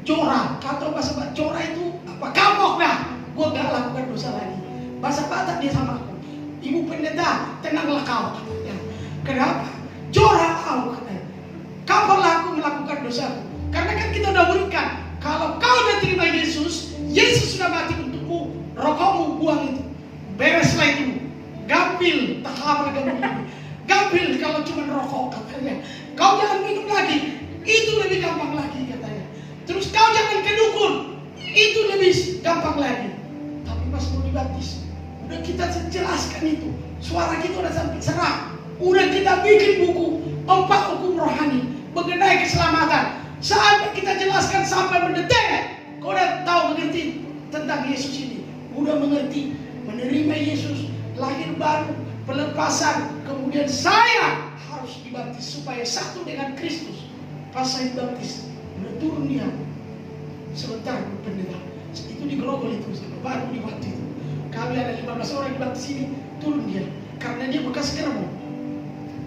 Cora, kata bahasa Cora itu apa? Kapok dah. Gue gak lakukan dosa lagi. Bahasa Batak dia sama aku. Ibu pendeta, tenanglah kau katanya. Kenapa? Cora kau katanya. Kapok laku dosaku. Karena kan kita udah berikan, kalau kau udah terima Yesus, Yesus sudah mati untukmu, rokokmu buang itu. Bereslah itu. Gampil, tak apa gampil kalau cuma rokok katanya. Kau jangan minum lagi, itu lebih gampang lagi katanya. Terus kau jangan ke dukun, itu lebih gampang lagi. Tapi pas mau dibaptis, udah kita jelaskan itu. Suara kita udah sampai serak. Udah kita bikin buku 4 hukum rohani mengenai keselamatan. Sampai kita jelaskan sampai mendetail. Kau udah tahu mengerti tentang Yesus ini. Udah mengerti, menerima Yesus, lahir baru, pelepasan. Kemudian saya harus dibaptis supaya satu dengan Kristus. Pas saya dibaptis, udah turun dia. Sebentar pendeta, itu di Grogol itu, baru di waktu itu. Kami ada 15 orang dibaptis ini, turun dia. Karena dia bekas kerbau.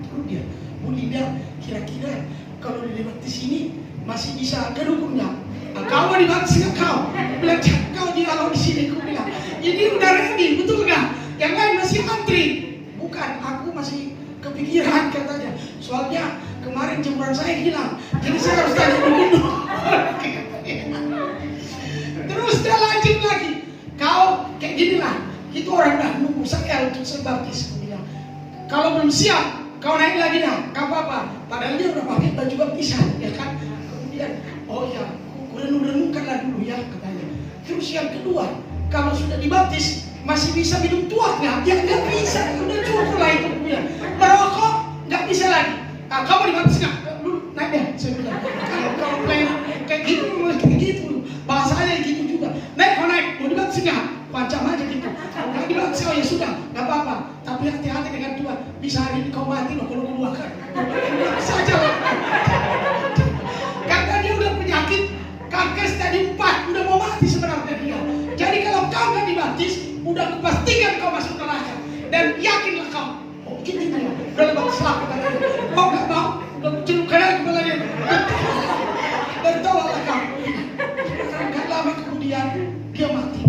Turun dia. Bu Linda, kira-kira kalau dibaptis ini masih bisa ke dukun nggak? Kau mau dibaptis nggak kau? Belajar kau di kalau di sini, aku bilang. Ini udah ready, betul nggak? Yang lain masih antri. Bukan, aku masih kepikiran katanya. Soalnya kemarin jemuran saya hilang, jadi saya harus tanya dulu. Terus dia lanjut lagi. Kau kayak gini lah. Itu orang dah nunggu saya untuk saya baptis. Aku bilang, kalau belum siap, kau naik lagi dah. Gak apa-apa. Padahal dia udah pakai baju baptisan, ya kan? Kemudian, oh ya, renung-renungkanlah dulu ya katanya. Terus yang kedua, kalau sudah dibaptis masih bisa minum tuak nggak? Ya nggak bisa, udah cukup lah itu. Bilang merokok nggak bisa lagi. Kamu dibaptis nggak? Dulu naik deh, saya bilang. Kalau kayak gitu, bahasanya gitu juga. Naik, kau naik, mau dibaptis nggak? Macam aja gitu. Nggak dibaptis, oh ya sudah, nggak apa-apa. Tapi hati-hati dengan Tuhan. Bisa hari ini kau mati loh kalau kau makan. Saja lah. Karena dia udah penyakit kanker stadium 4, udah mau mati sebenarnya dia. Jadi kalau kau nggak dibaptis, udah kupastikan kau masuk neraka. Dan yakinlah kau, oh gitu ya, udah baptis lah katanya. Kau nggak mau, udah celupkan aja kepalanya. Bertawalah kau. Nggak lama kemudian dia mati.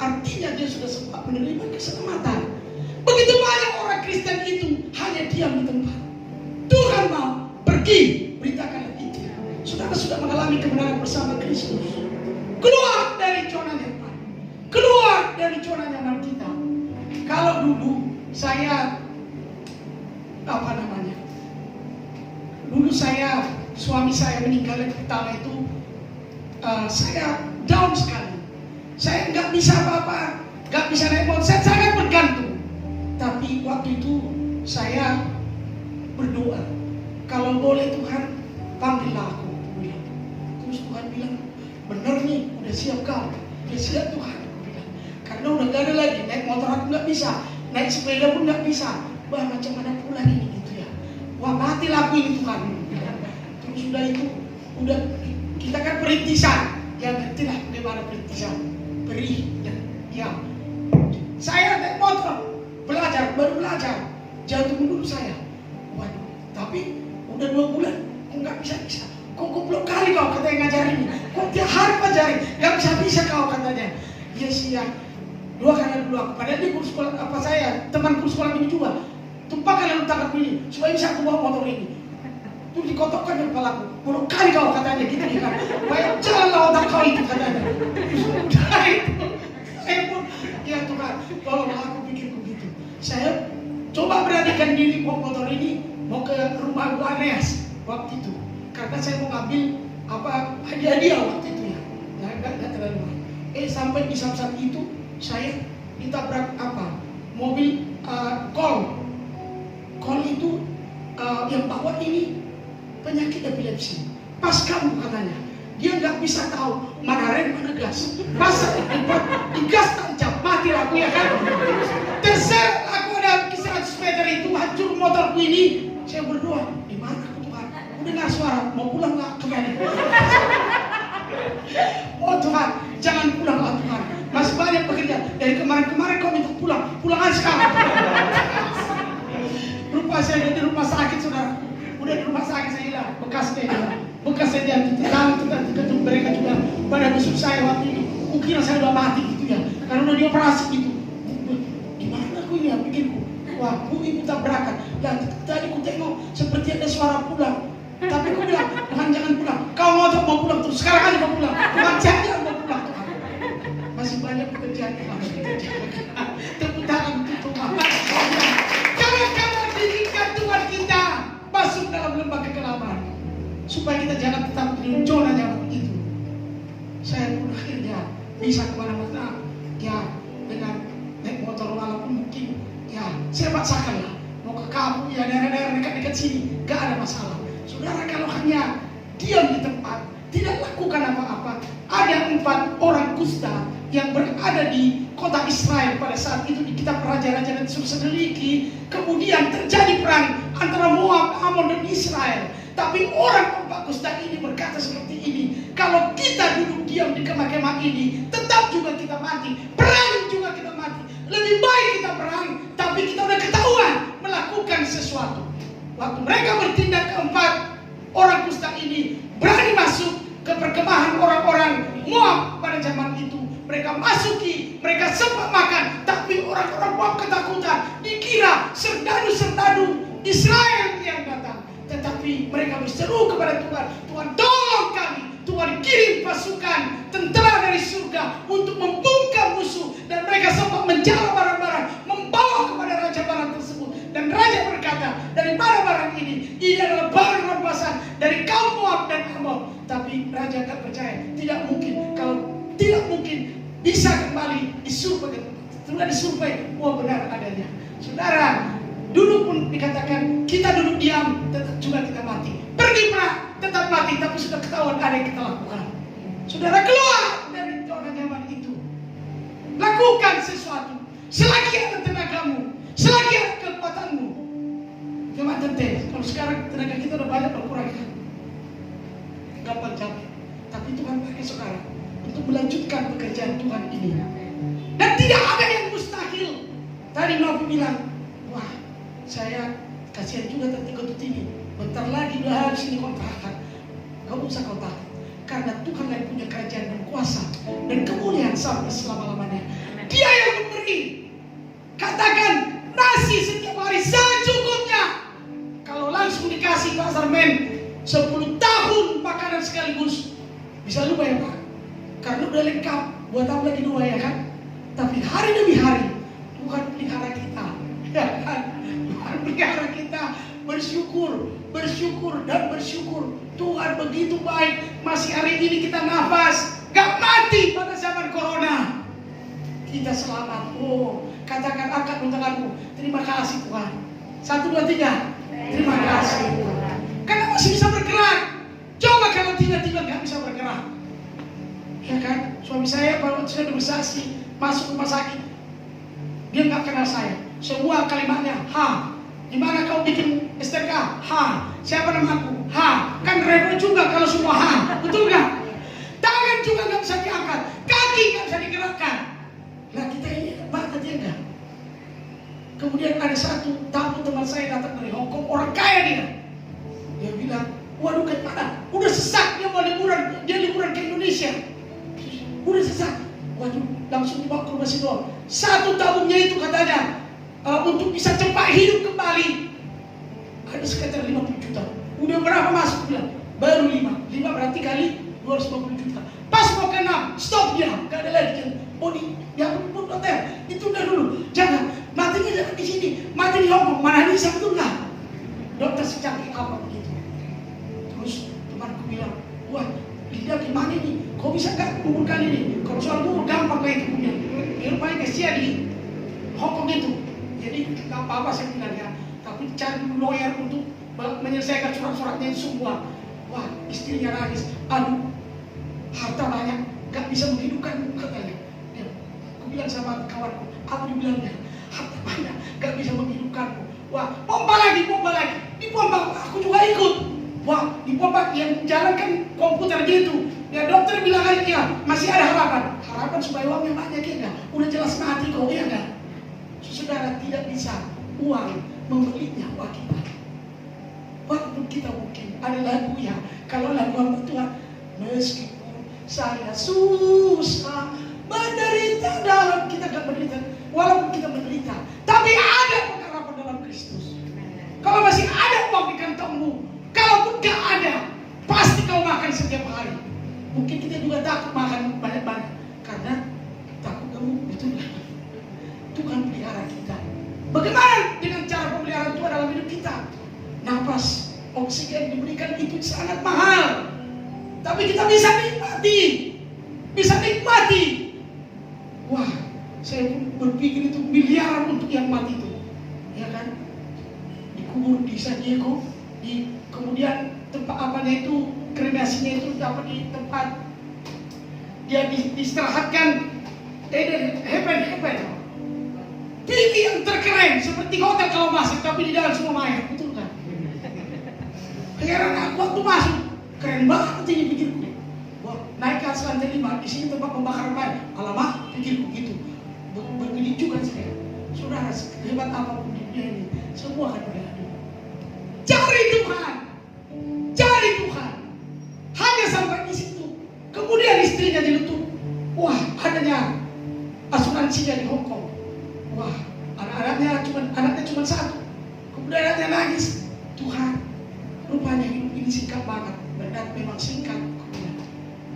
Artinya dia sudah sempat menerima keselamatan. Begitu banyak orang Kristen itu hanya diam di tempat. Tuhan mau pergi, beritakan itu. Saudara sudah mengalami kemenangan bersama Kristus. Keluar dari zona nyaman. Keluar dari zona nyaman kita. Kalau dulu saya dulu suami saya meninggal yang pertama itu, saya down sekali. Saya nggak bisa apa-apa, nggak bisa naik motor, saya sangat bergantung. Tapi waktu itu saya berdoa, kalau boleh Tuhan panggillah aku. Terus Tuhan bilang, bener nih, udah siap kau, udah siap Tuhan. Karena udah gak ada lagi, naik motor aku nggak bisa, naik sepeda pun nggak bisa. Wah macam mana pula ini gitu ya. Wah matilah aku ini Tuhan. Terus udah itu, udah kita kan perintisan, yang ngerti lah bagaimana perintisan. Beri dan diam. Saya naik motor, baru belajar, jatuh dulu saya. Waduh, tapi udah 2 bulan, kok nggak bisa. Kok belum kali kau katanya ngajarin ini. Kok tiap hari ngajarin, nggak bisa kau katanya. Iya sih ya, 2 kali dulu aku. Padahal di kursus sekolah apa saya, teman kursus sekolah ini juga. Tumpahkan lalu tangan ini, supaya bisa aku bawa motor ini. Itu dikotorkan di kepalaku. 10 kali kau katanya gitu ya kan. Banyak jalanlah otak kau itu katanya. Saya pun, ya Tuhan, tolong aku pikir begitu. Saya coba beranikan diri bawa motor ini mau ke rumah Bu Aneas waktu itu. Karena saya mau ngambil hadiah waktu itu ya. Nggak terlalu. Sampai di saat itu saya ditabrak mobil Kol itu yang bawa ini penyakit epilepsi. Pas kamu katanya, dia nggak bisa tahu mana rem mana gas. Pas digas tancap, mati aku ya kan. Terseret aku ada kisah 100 meter itu hancur motorku ini. Saya berdoa, di mana aku Tuhan? Aku dengar suara, mau pulang nggak kembali? Oh Tuhan, jangan pulanglah Tuhan. Masih banyak pekerjaan. Dari kemarin kau minta pulang aja sekarang. Rupa saya di rumah sakit saudara. Udah di rumah sakit saya hilang bekas saja kita mereka juga pada besok saya waktu itu kukira saya udah mati gitu ya karena udah dioperasi gitu. Gimana aku ini ya pikirku, wah ibu tabrakan dan tadi ku tengok seperti ada suara pulang tapi aku bilang Langsung dikerjakan. Tepuk tangan untuk Tuhan. Jangan diikat Tuhan kita masuk dalam lembah kegelapan, supaya kita jangan tetap di zona nyaman itu. Saya pun akhirnya bisa kemana-mana ya, dengan naik motor, walaupun mungkin ya saya paksakan lah mau ke kampung ya, daerah-daerah dekat-dekat sini gak ada masalah. Saudara, kalau hanya diam di tempat tidak lakukan apa-apa, ada 4 orang kusta yang berada di kota Israel pada saat itu di kitab Raja-Raja dan selidiki. Kemudian terjadi perang antara Moab, Amon dan Israel. Tapi orang 4 kusta ini berkata seperti ini, kalau kita duduk diam di kemah-kemah ini, tetap juga kita mati, perang juga kita mati. Lebih baik kita perang, tapi kita udah ketahuan melakukan sesuatu. Waktu mereka bertindak keempat, orang kusta ini berani masuk ke perkemahan orang-orang Moab pada zaman itu. Mereka masuki, mereka sempat makan, tapi orang-orang Moab ketakutan, dikira serdadu-serdadu Israel yang datang. Tetapi mereka berseru kepada Tuhan, Tuhan tolong kami. Tuhan kirim pasukan tentara dari surga untuk membungkam musuh, dan mereka sempat menjala barang-barang, membawa kepada Raja Barat tersebut. Dan Raja berkata, dari mana barang ini? Ini adalah barang rampasan dari kaum Moab dan Amon. Tapi Raja tak percaya, tidak mungkin. Kalau tidak mungkin bisa kembali disurvei, sudah disurvei, wah benar adanya. Saudara, dulu pun dikatakan kita duduk diam, tetap juga kita mati. Pergi perang, tetap mati, tapi sudah ketahuan ada yang kita lakukan. Saudara, keluar dari zona nyaman itu, lakukan sesuatu. Selagi ada tenagamu, selagi ada kekuatanmu. Jangan tente, kalau sekarang tenaga kita udah banyak berkurang, gampang capek. Tapi Tuhan pakai saudara untuk melanjutkan pekerjaan Tuhan ini. Dan tidak ada yang mustahil. Tadi Novi bilang, wah saya kasihan juga tante Ketut ini. Bentar lagi udah harus ini kontrakan. Gak usah kau takut, karena Tuhan lagi punya kerajaan dan kuasa dan kemuliaan sampai selama-lamanya. Dia yang memberi. Katakan, nasi setiap hari secukupnya. Kalau langsung dikasih Pak Sarmen 10 tahun makanan sekaligus, bisa lupa ya Pak, karena udah lengkap. Buat apa lagi 2 ya kan? Tapi hari demi hari Tuhan pelihara kita, ya kan? Tuhan pelihara kita. Bersyukur dan bersyukur. Tuhan begitu baik. Masih hari ini kita nafas, gak mati pada zaman corona. Kita selamat. Oh, katakan, angkat tanganmu. Terima kasih Tuhan. 1, 2, 3. Terima kasih Tuhan. Karena masih bisa bergerak. Coba kalau tiba-tiba gak bisa bergerak, ya kan? Suami saya baru sudah bersaksi masuk rumah sakit. Dia gak kenal saya. Semua kalimatnya, ha. Di mana kau bikin STK? Ha. Siapa namaku? Ha. Kan repot juga kalau semua ha. Betul gak? Tangan juga gak bisa diangkat, kaki gak bisa digerakkan. Nah kita ini mata dia enggak. Kemudian ada satu tamu teman saya datang dari Hong Kong, orang kaya dia. Dia bilang, waduh ke mana? Udah sesak, dia mau liburan, dia liburan ke Indonesia. Udah sesak. Waduh, langsung dibawa ke rumah Siloam. 1 tabungnya itu katanya untuk bisa cepat hidup kembali ada sekitar 50 juta. Udah berapa masuk bilang? Baru 5 berarti kali 250 juta. Pas mau ke 6, stop dia, gak ada lagi. Oh di, ya pun hotel, itu udah dulu. Jangan, matinya jangan di sini, mati di Hong Kong. Mana bisa, betul nggak? Dokter secanggih apa begitu. Terus temanku bilang, wah Linda gimana nih? Kau bisa nggak kubur kali ini? Kalau soal kubur gampang kayak itu punya. Dia paling kesian di Hong Kong itu. Jadi nggak apa-apa saya bilang ya, tapi cari lawyer untuk menyelesaikan surat-suratnya semua. Wah, istrinya nangis. Aduh, harta banyak, nggak bisa menghidupkan katanya. Aku bilang sama kawanku, aku dibilangnya harta banyak, nggak bisa menghidupkanku. Wah, pompa lagi, dipompa. Aku juga ikut. Wah, dipompa yang jalankan komputer gitu. Ya dokter bilang aja, masih ada harapan supaya uangnya banyak ya nggak? Udah jelas mati kok ya nggak? Saudara, tidak bisa uang membeli nyawa kita. Waktu kita mungkin ada lagu ya, kalau lagu hamba Tuhan, meskipun saya susah menderita dalam, kita gak menderita, walaupun kita menderita, tapi ada pengharapan dalam Kristus. Kalau masih ada uang di kantongmu, kalaupun gak ada, pasti kau makan setiap hari. Mungkin kita juga takut makan banyak-banyak, karena takut gak gemuk, betul lah. Tuhan pelihara kita. Bagaimana dengan cara pemeliharaan Tuhan dalam hidup kita? Napas, oksigen diberikan itu sangat mahal. Tapi kita bisa nikmati. Bisa nikmati. Wah, saya berpikir itu miliaran untuk yang mati itu. Ya kan? Dikubur di San Diego, kemudian tempat apanya itu, kremasinya itu dapat di tempat dia diistirahatkan. Heaven. Pilih yang terkeren seperti hotel kalau masuk, tapi di dalam semua mayat, betul kan? Heran aku waktu masuk, keren banget ini pikirku. Wah, naik ke atas lantai 5, di sini tempat pembakaran mayat. Alamak, pikirku gitu. Begini juga saya. Saudara, hebat apapun di dunia ini, semua akan berlalu. Cari Tuhan. Hanya sampai di situ. Kemudian istrinya diletup. Wah, adanya asuransinya di Hong Kong. Wah, anaknya cuma satu. Kemudian anaknya nangis. Tuhan, rupanya hidup ini singkat banget. Benar memang singkat.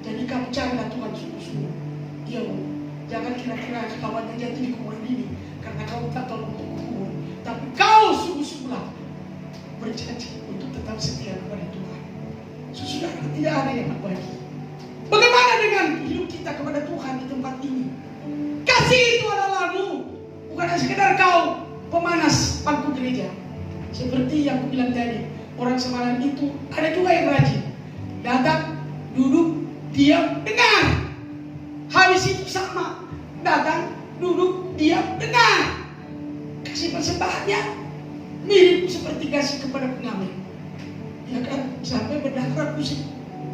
Jadi kamu carilah Tuhan sungguh-sungguh. Iya, jangan kira-kira kawannya jatuh di kuburan ini karena kamu tak tolong untuk kubur. Tapi kau sungguh-sungguhlah berjanji untuk tetap setia kepada Tuhan. Saudara, tidak ada yang abadi. Bagaimana dengan hidup kita kepada Tuhan di tempat ini? Kasih itu adalah-Mu, bukan sekedar kau pemanas bangku gereja. Seperti yang aku bilang tadi, orang Semarang itu ada juga yang rajin. Datang, duduk, diam, dengar. Habis itu sama, datang, duduk, diam, dengar. Kasih persembahannya mirip seperti kasih kepada pengamen. Ya kan, sampai berdarah pusing.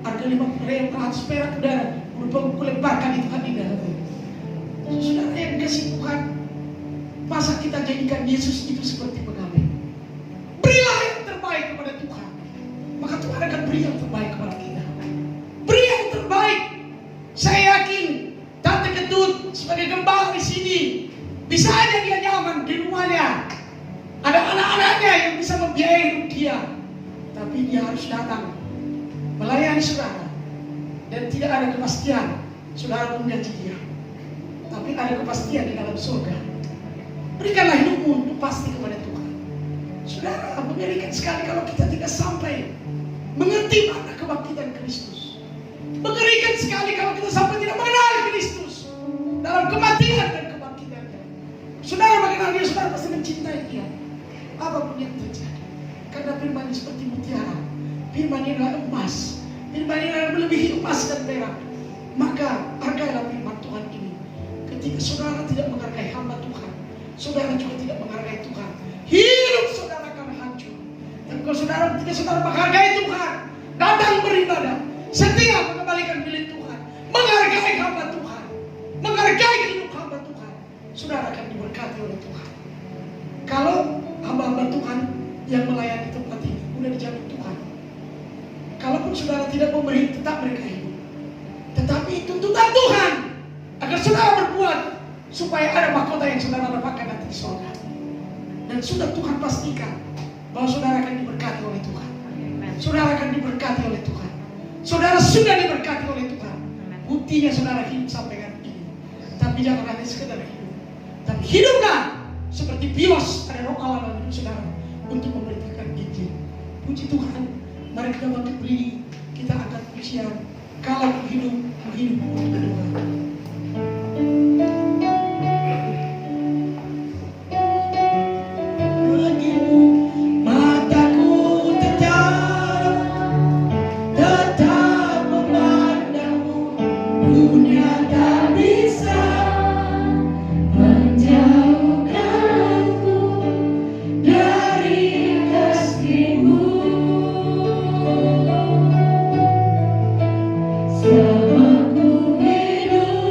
Harga 50.000 perak udara, berupa lemparkan itu kan di dalam. Saudara yang kasih Tuhan, masa kita jadikan Yesus itu seperti pengamen? Berilah yang terbaik kepada Tuhan, maka Tuhan akan beri yang terbaik kepada kita. Beri yang terbaik. Saya yakin Tante Ketut sebagai gembala di sini bisa aja dia nyaman di rumahnya. Ada anak-anaknya yang bisa membiayai hidup dia, tapi dia harus datang melayani saudara, dan tidak ada kepastian saudara menggaji dia, tapi ada kepastian di dalam surga. Berikanlah hidupmu untuk pasti kepada Tuhan. Saudara, mengerikan sekali kalau kita tidak sampai mengerti makna kebangkitan Kristus. Mengerikan sekali kalau kita sampai tidak mengenal Kristus dalam kematian dan kebangkitannya. Saudara mengenal dia, saudara pasti mencintai dia apapun yang terjadi, karena firman-Nya seperti mutiara. Firman-Nya adalah emas. Firman-Nya adalah melebihi emas dan perak. Maka hargailah firman Tuhan ini. Ketika saudara tidak menghargai hamba Tuhan, saudara juga tidak menghargai Tuhan. Hidup saudara akan hancur. Dan kalau ketika saudara menghargai Tuhan, datang beribadah, setia mengembalikan milik Tuhan, menghargai hamba Tuhan, menghargai hidup hamba Tuhan, saudara akan diberkati oleh Tuhan. Kalau hamba-hamba Tuhan yang melayani tempat ini sudah dijamin Tuhan, kalaupun saudara tidak memberi, tetap mereka hidup. Tetapi tuntutan Tuhan agar saudara berbuat supaya ada mahkota yang saudara dapatkan nanti di surga. Dan sudah Tuhan pastikan bahwa saudara akan diberkati oleh Tuhan. Saudara akan diberkati oleh Tuhan. Saudara sudah diberkati oleh Tuhan. Buktinya saudara hidup sampai hari ini. Tapi jangan hanya sekedar hidup, tapi hiduplah seperti Bios, ada roh Allah dalam hidup saudara untuk memberitakan Injil. Puji Tuhan. Mari kita bangkit berdiri, kita angkat pujian. Kalau hidup untuk Tuhan. Selama ku hidup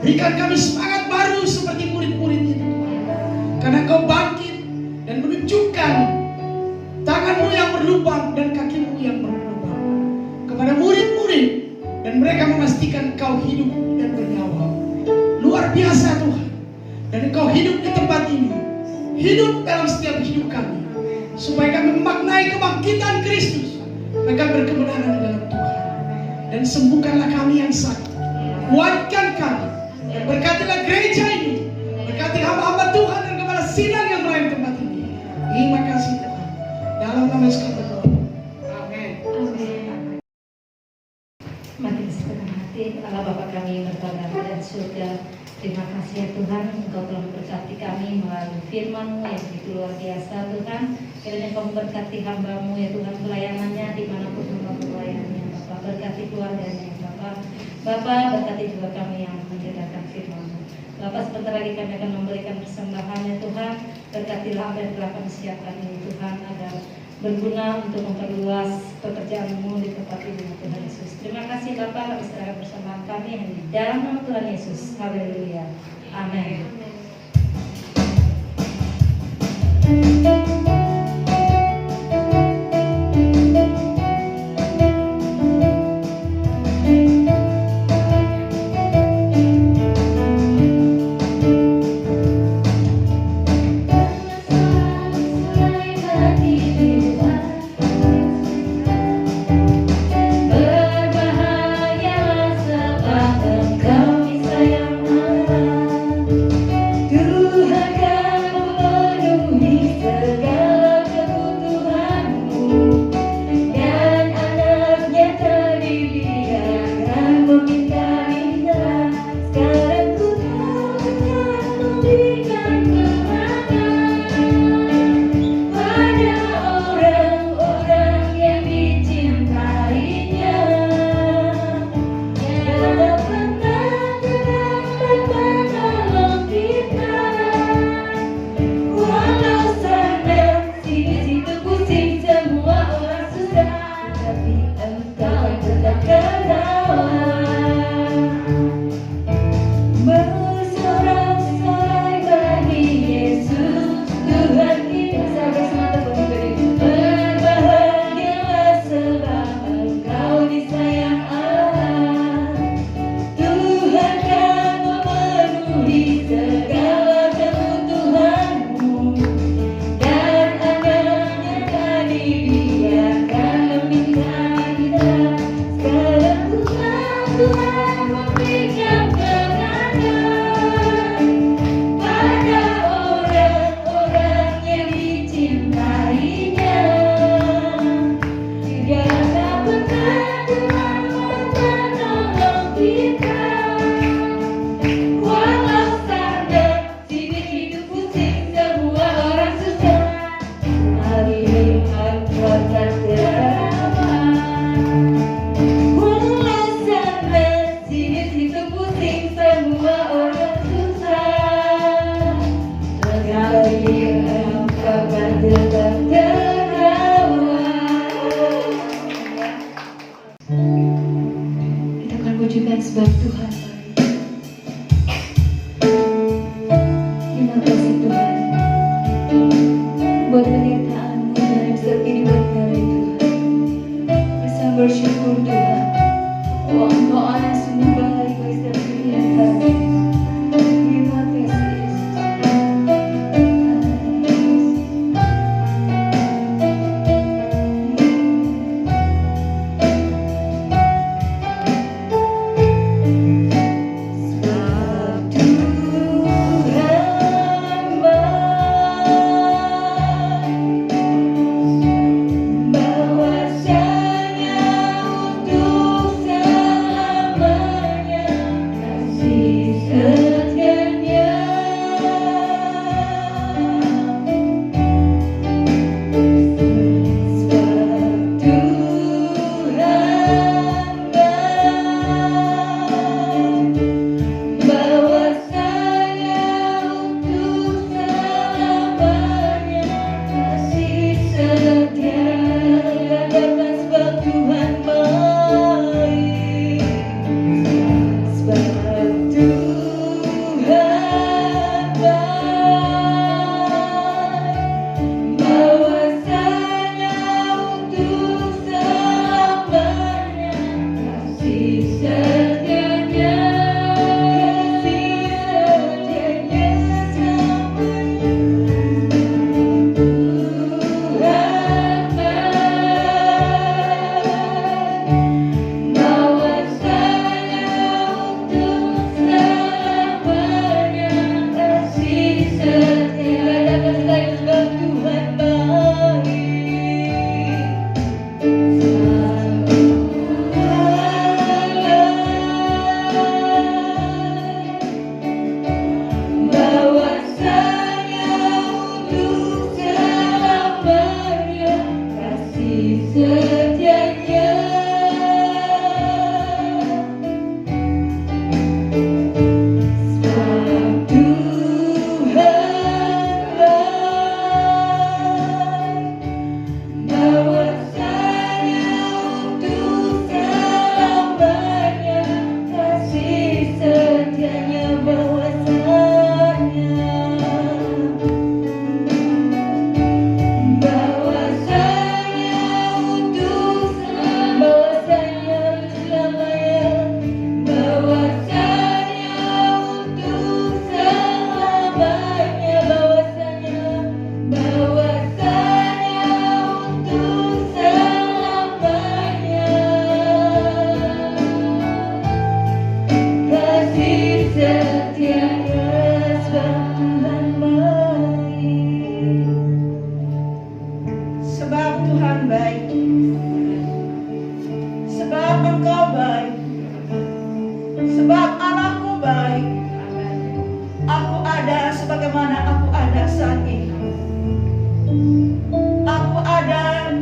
Berikan kami semangat baru seperti murid-murid itu. Karena Engkau bangkit dan menunjukkan tanganmu yang berlubang dan kakimu yang berlubang kepada murid-murid, dan mereka memastikan Engkau hidup dan bernyawa. Luar biasa Tuhan. Dan Engkau hidup di tempat ini, hidup dalam setiap hidup kami, supaya kami memaknai kebangkitan Kristus, maka berkebenaran di dalam Tuhan. Dan sembuhkanlah kami yang sakit, kuatkan kami, dan berkatilah gereja ini, berkati hamba-hamba Tuhan dan kepala sidang yang melayan tempat ini. Terima kasih Tuhan, dalam nama Yesus kami berdoa. Amin. Amin. Mari kita setengah hati. Allah Bapa kami yang berada di surga, terima kasih ya Tuhan, Engkau telah memberkati kami melalui firman-Mu yang begitu luar biasa Tuhan. Kiranya Engkau memberkati hamba-Mu ya Tuhan, pelayanannya dimanapun hamba pelayanannya Bapak, berkati keluarganya Bapak. Bapak, berkati juga kami yang menjalankan firman-Mu Bapak. Sebentar lagi kami akan memberikan persembahannya Tuhan. Berkatilah apa yang telah kami siapkan ini Tuhan, agar berguna untuk memperluas pekerjaan-Mu di tempat ini Tuhan Yesus. Terima kasih Bapak, kami serahkan persembahan kami hanya di dalam nama Tuhan Yesus. Haleluya. Amin. menunjukkan sebab Tuhan baik. Terima kasih Tuhan buat penyertaan-Mu dalam setiap kehidupan kami Tuhan. Kita bersyukur Tuhan bahwa Engkau Allah sungguh baik bagi setiap kehidupan kami. Terima kasih Yesus.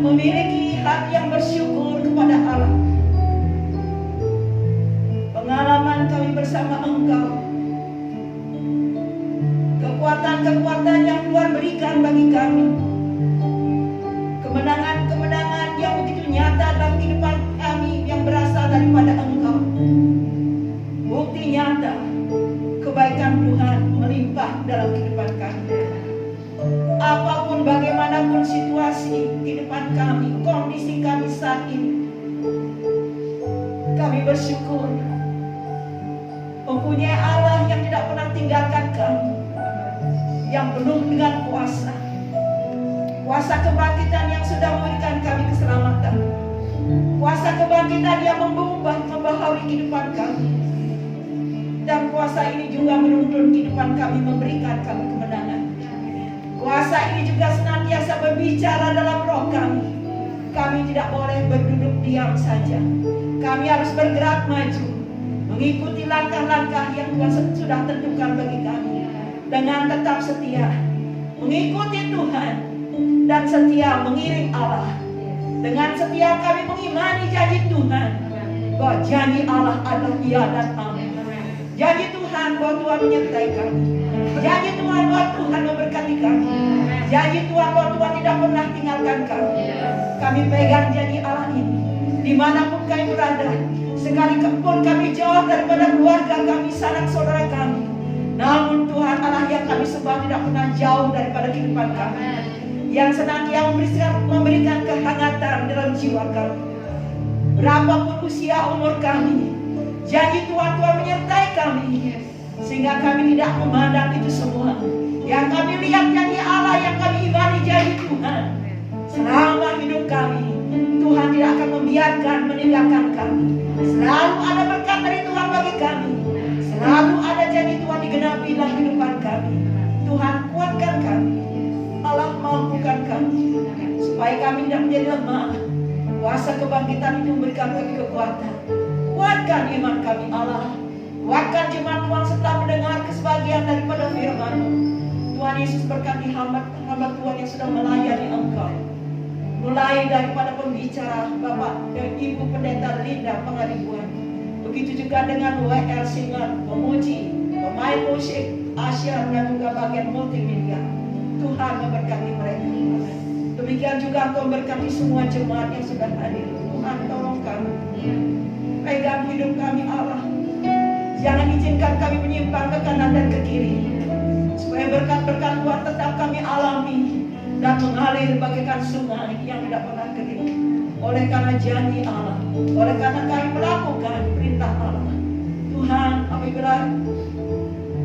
Memiliki hati yang bersyukur kepada Allah. Pengalaman kami bersama Engkau, kekuatan-kekuatan yang Tuhan berikan bagi kami, kemenangan-kemenangan yang begitu nyata dalam kehidupan kami yang berasal daripada Engkau. Bukti nyata kebaikan Tuhan melimpah dalam kehidupan kami. Apapun bagaimanapun situasi kehidupan kami, kondisi kami saat ini, kami bersyukur mempunyai Allah yang tidak pernah tinggalkan kami, yang penuh dengan kuasa kebangkitan yang sudah memberikan kami keselamatan, kuasa kebangkitan yang membaharui kehidupan kami, dan kuasa ini juga menuntun kehidupan kami, memberikan kami kemenangan. Kuasa ini juga senantiasa berbicara dalam roh kami. Kami tidak boleh berduduk diam saja. Kami harus bergerak maju, mengikuti langkah-langkah yang Tuhan sudah tentukan bagi kami, dengan tetap setia mengikuti Tuhan dan setia mengiring Allah. Dengan setia kami mengimani janji Tuhan, bahwa janji Allah adalah iya dan amin. Janji Tuhan bahwa Tuhan menyertai kami. Janji Tuhan bahwa Tuhan memberkati kami. Janji Tuhan bahwa Tuhan tidak pernah tinggalkan kami. Kami pegang janji Allah ini dimanapun kami berada, Sekalipun kami jauh daripada keluarga kami, sanak saudara kami, namun Tuhan Allah yang kami sembah tidak pernah jauh daripada kehidupan kami, yang senantiasa memberikan kehangatan dalam jiwa kami. Berapapun usia umur kami, janji Tuhan menyertai kami, sehingga kami tidak memandang itu semua. Yang kami lihat janji Allah, yang kami imani janji Tuhan. Selama hidup kami, Tuhan tidak akan membiarkan meninggalkan kami. Selalu ada berkat dari Tuhan bagi kami. Selalu ada janji Tuhan digenapi dalam kehidupan kami. Tuhan kuatkan kami, Allah mampukan kami, supaya kami tidak menjadi lemah. Kuasa kebangkitan itu memberikan kami kekuatan. Kuatkan iman kami Allah. Kuatkan jemaat Tuhan setelah mendengar kesebagian daripada firman. Tuhan Yesus berkati hamba Tuhan yang sudah melayani Engkau. Mulai daripada pembicara Bapak dan Ibu Pendeta Linda Pengaribuan. Begitu juga dengan WL Singer, pemuji, pemain musik, Asia dan juga bagian multimedia. Tuhan memberkati mereka. Demikian juga Engkau memberkati semua jemaat yang sudah hadir. Tuhan tolong kami. Pegang hidup kami Allah. Jangan izinkan kami menyimpang ke kanan dan ke kiri. Supaya berkat-berkat Tuhan tetap kami alami dan mengalir bagaikan sungai yang tidak pernah kering. Oleh karena janji Allah, oleh karena kami melakukan perintah Allah. Tuhan, apabila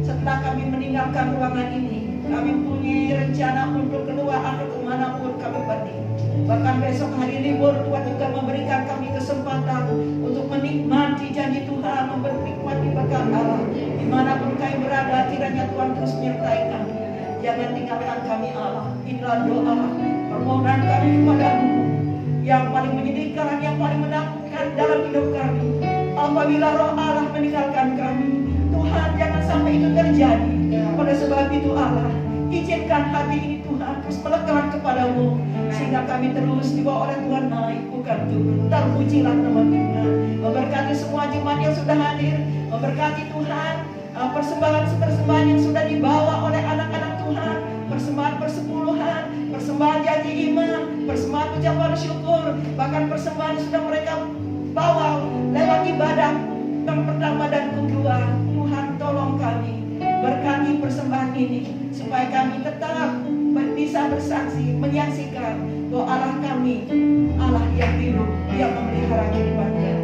setelah kami meninggalkan ruangan ini, kami punya rencana untuk keluar atau kemanapun kami pergi. Bahkan besok hari libur, Tuhan juga memberikan kami kesempatan untuk menikmati janji Tuhan, menikmati berkat Allah. Dimanapun kami berada, kiranya Tuhan terus menyertai kami. Jangan tinggalkan kami Allah. Inilah doa permohonan kami kepadamu, yang paling menyedihkan, yang paling menakutkan dalam hidup kami. Apabila roh Allah meninggalkan kami, Tuhan jangan sampai itu terjadi. Pada sebab itu Allah, izinkan hati ini Tuhan terus melekat kepadamu, sehingga kami terus dibawa oleh Tuhan naik, bukan turun. Terpujilah nama Tuhan. Memberkati semua jemaat yang sudah hadir. Memberkati Tuhan persembahan yang sudah dibawa oleh anak-anak Tuhan. Persembahan persepuluhan, persembahan janji iman, persembahan ucapan syukur, bahkan persembahan yang sudah mereka bawa lewat ibadah yang pertama dan kedua. Tuhan tolong kami, berkati persembahan ini, supaya kami tetap bisa bersaksi, menyaksikan bahwa Allah kami, Allah yang hidup, yang memelihara kehidupan kami.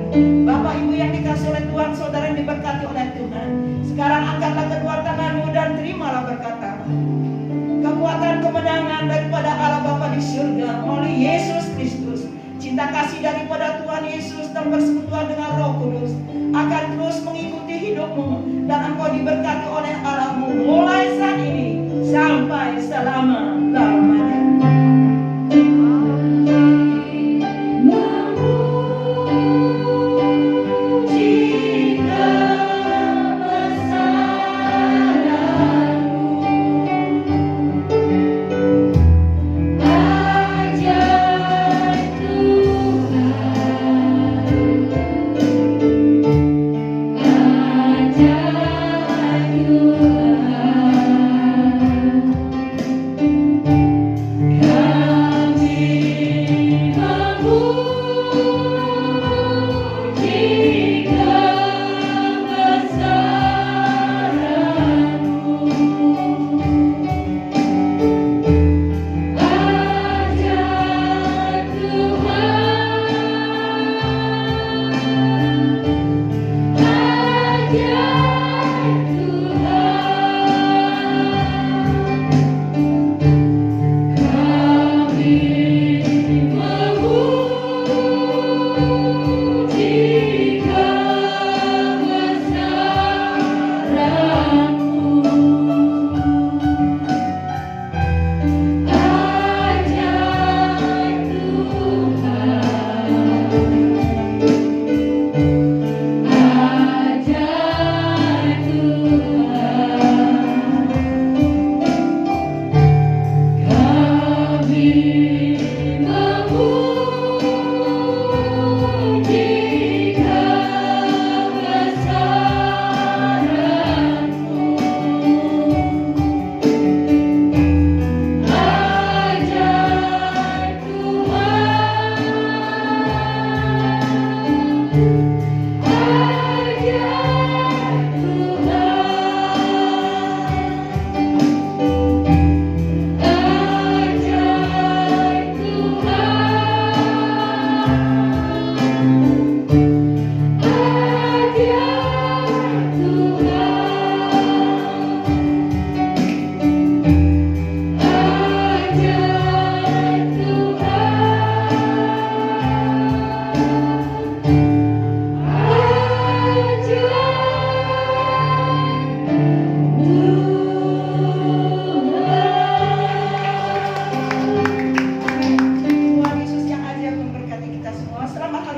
Bapak Ibu yang dikasih oleh Tuhan, saudara yang diberkati oleh Tuhan, sekarang angkatlah kedua tanganmu dan terimalah berkat Allah. Kekuatan kemenangan daripada Allah Bapa di surga melalui Yesus Kristus, cinta kasih daripada Tuhan Yesus dan persekutuan dengan Roh Kudus akan terus mengikuti hidupmu, dan engkau diberkati oleh Allahmu mulai saat ini sampai selama-lamanya.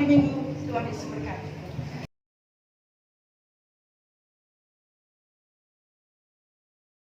Minggu. Tuhan Yesus berkati.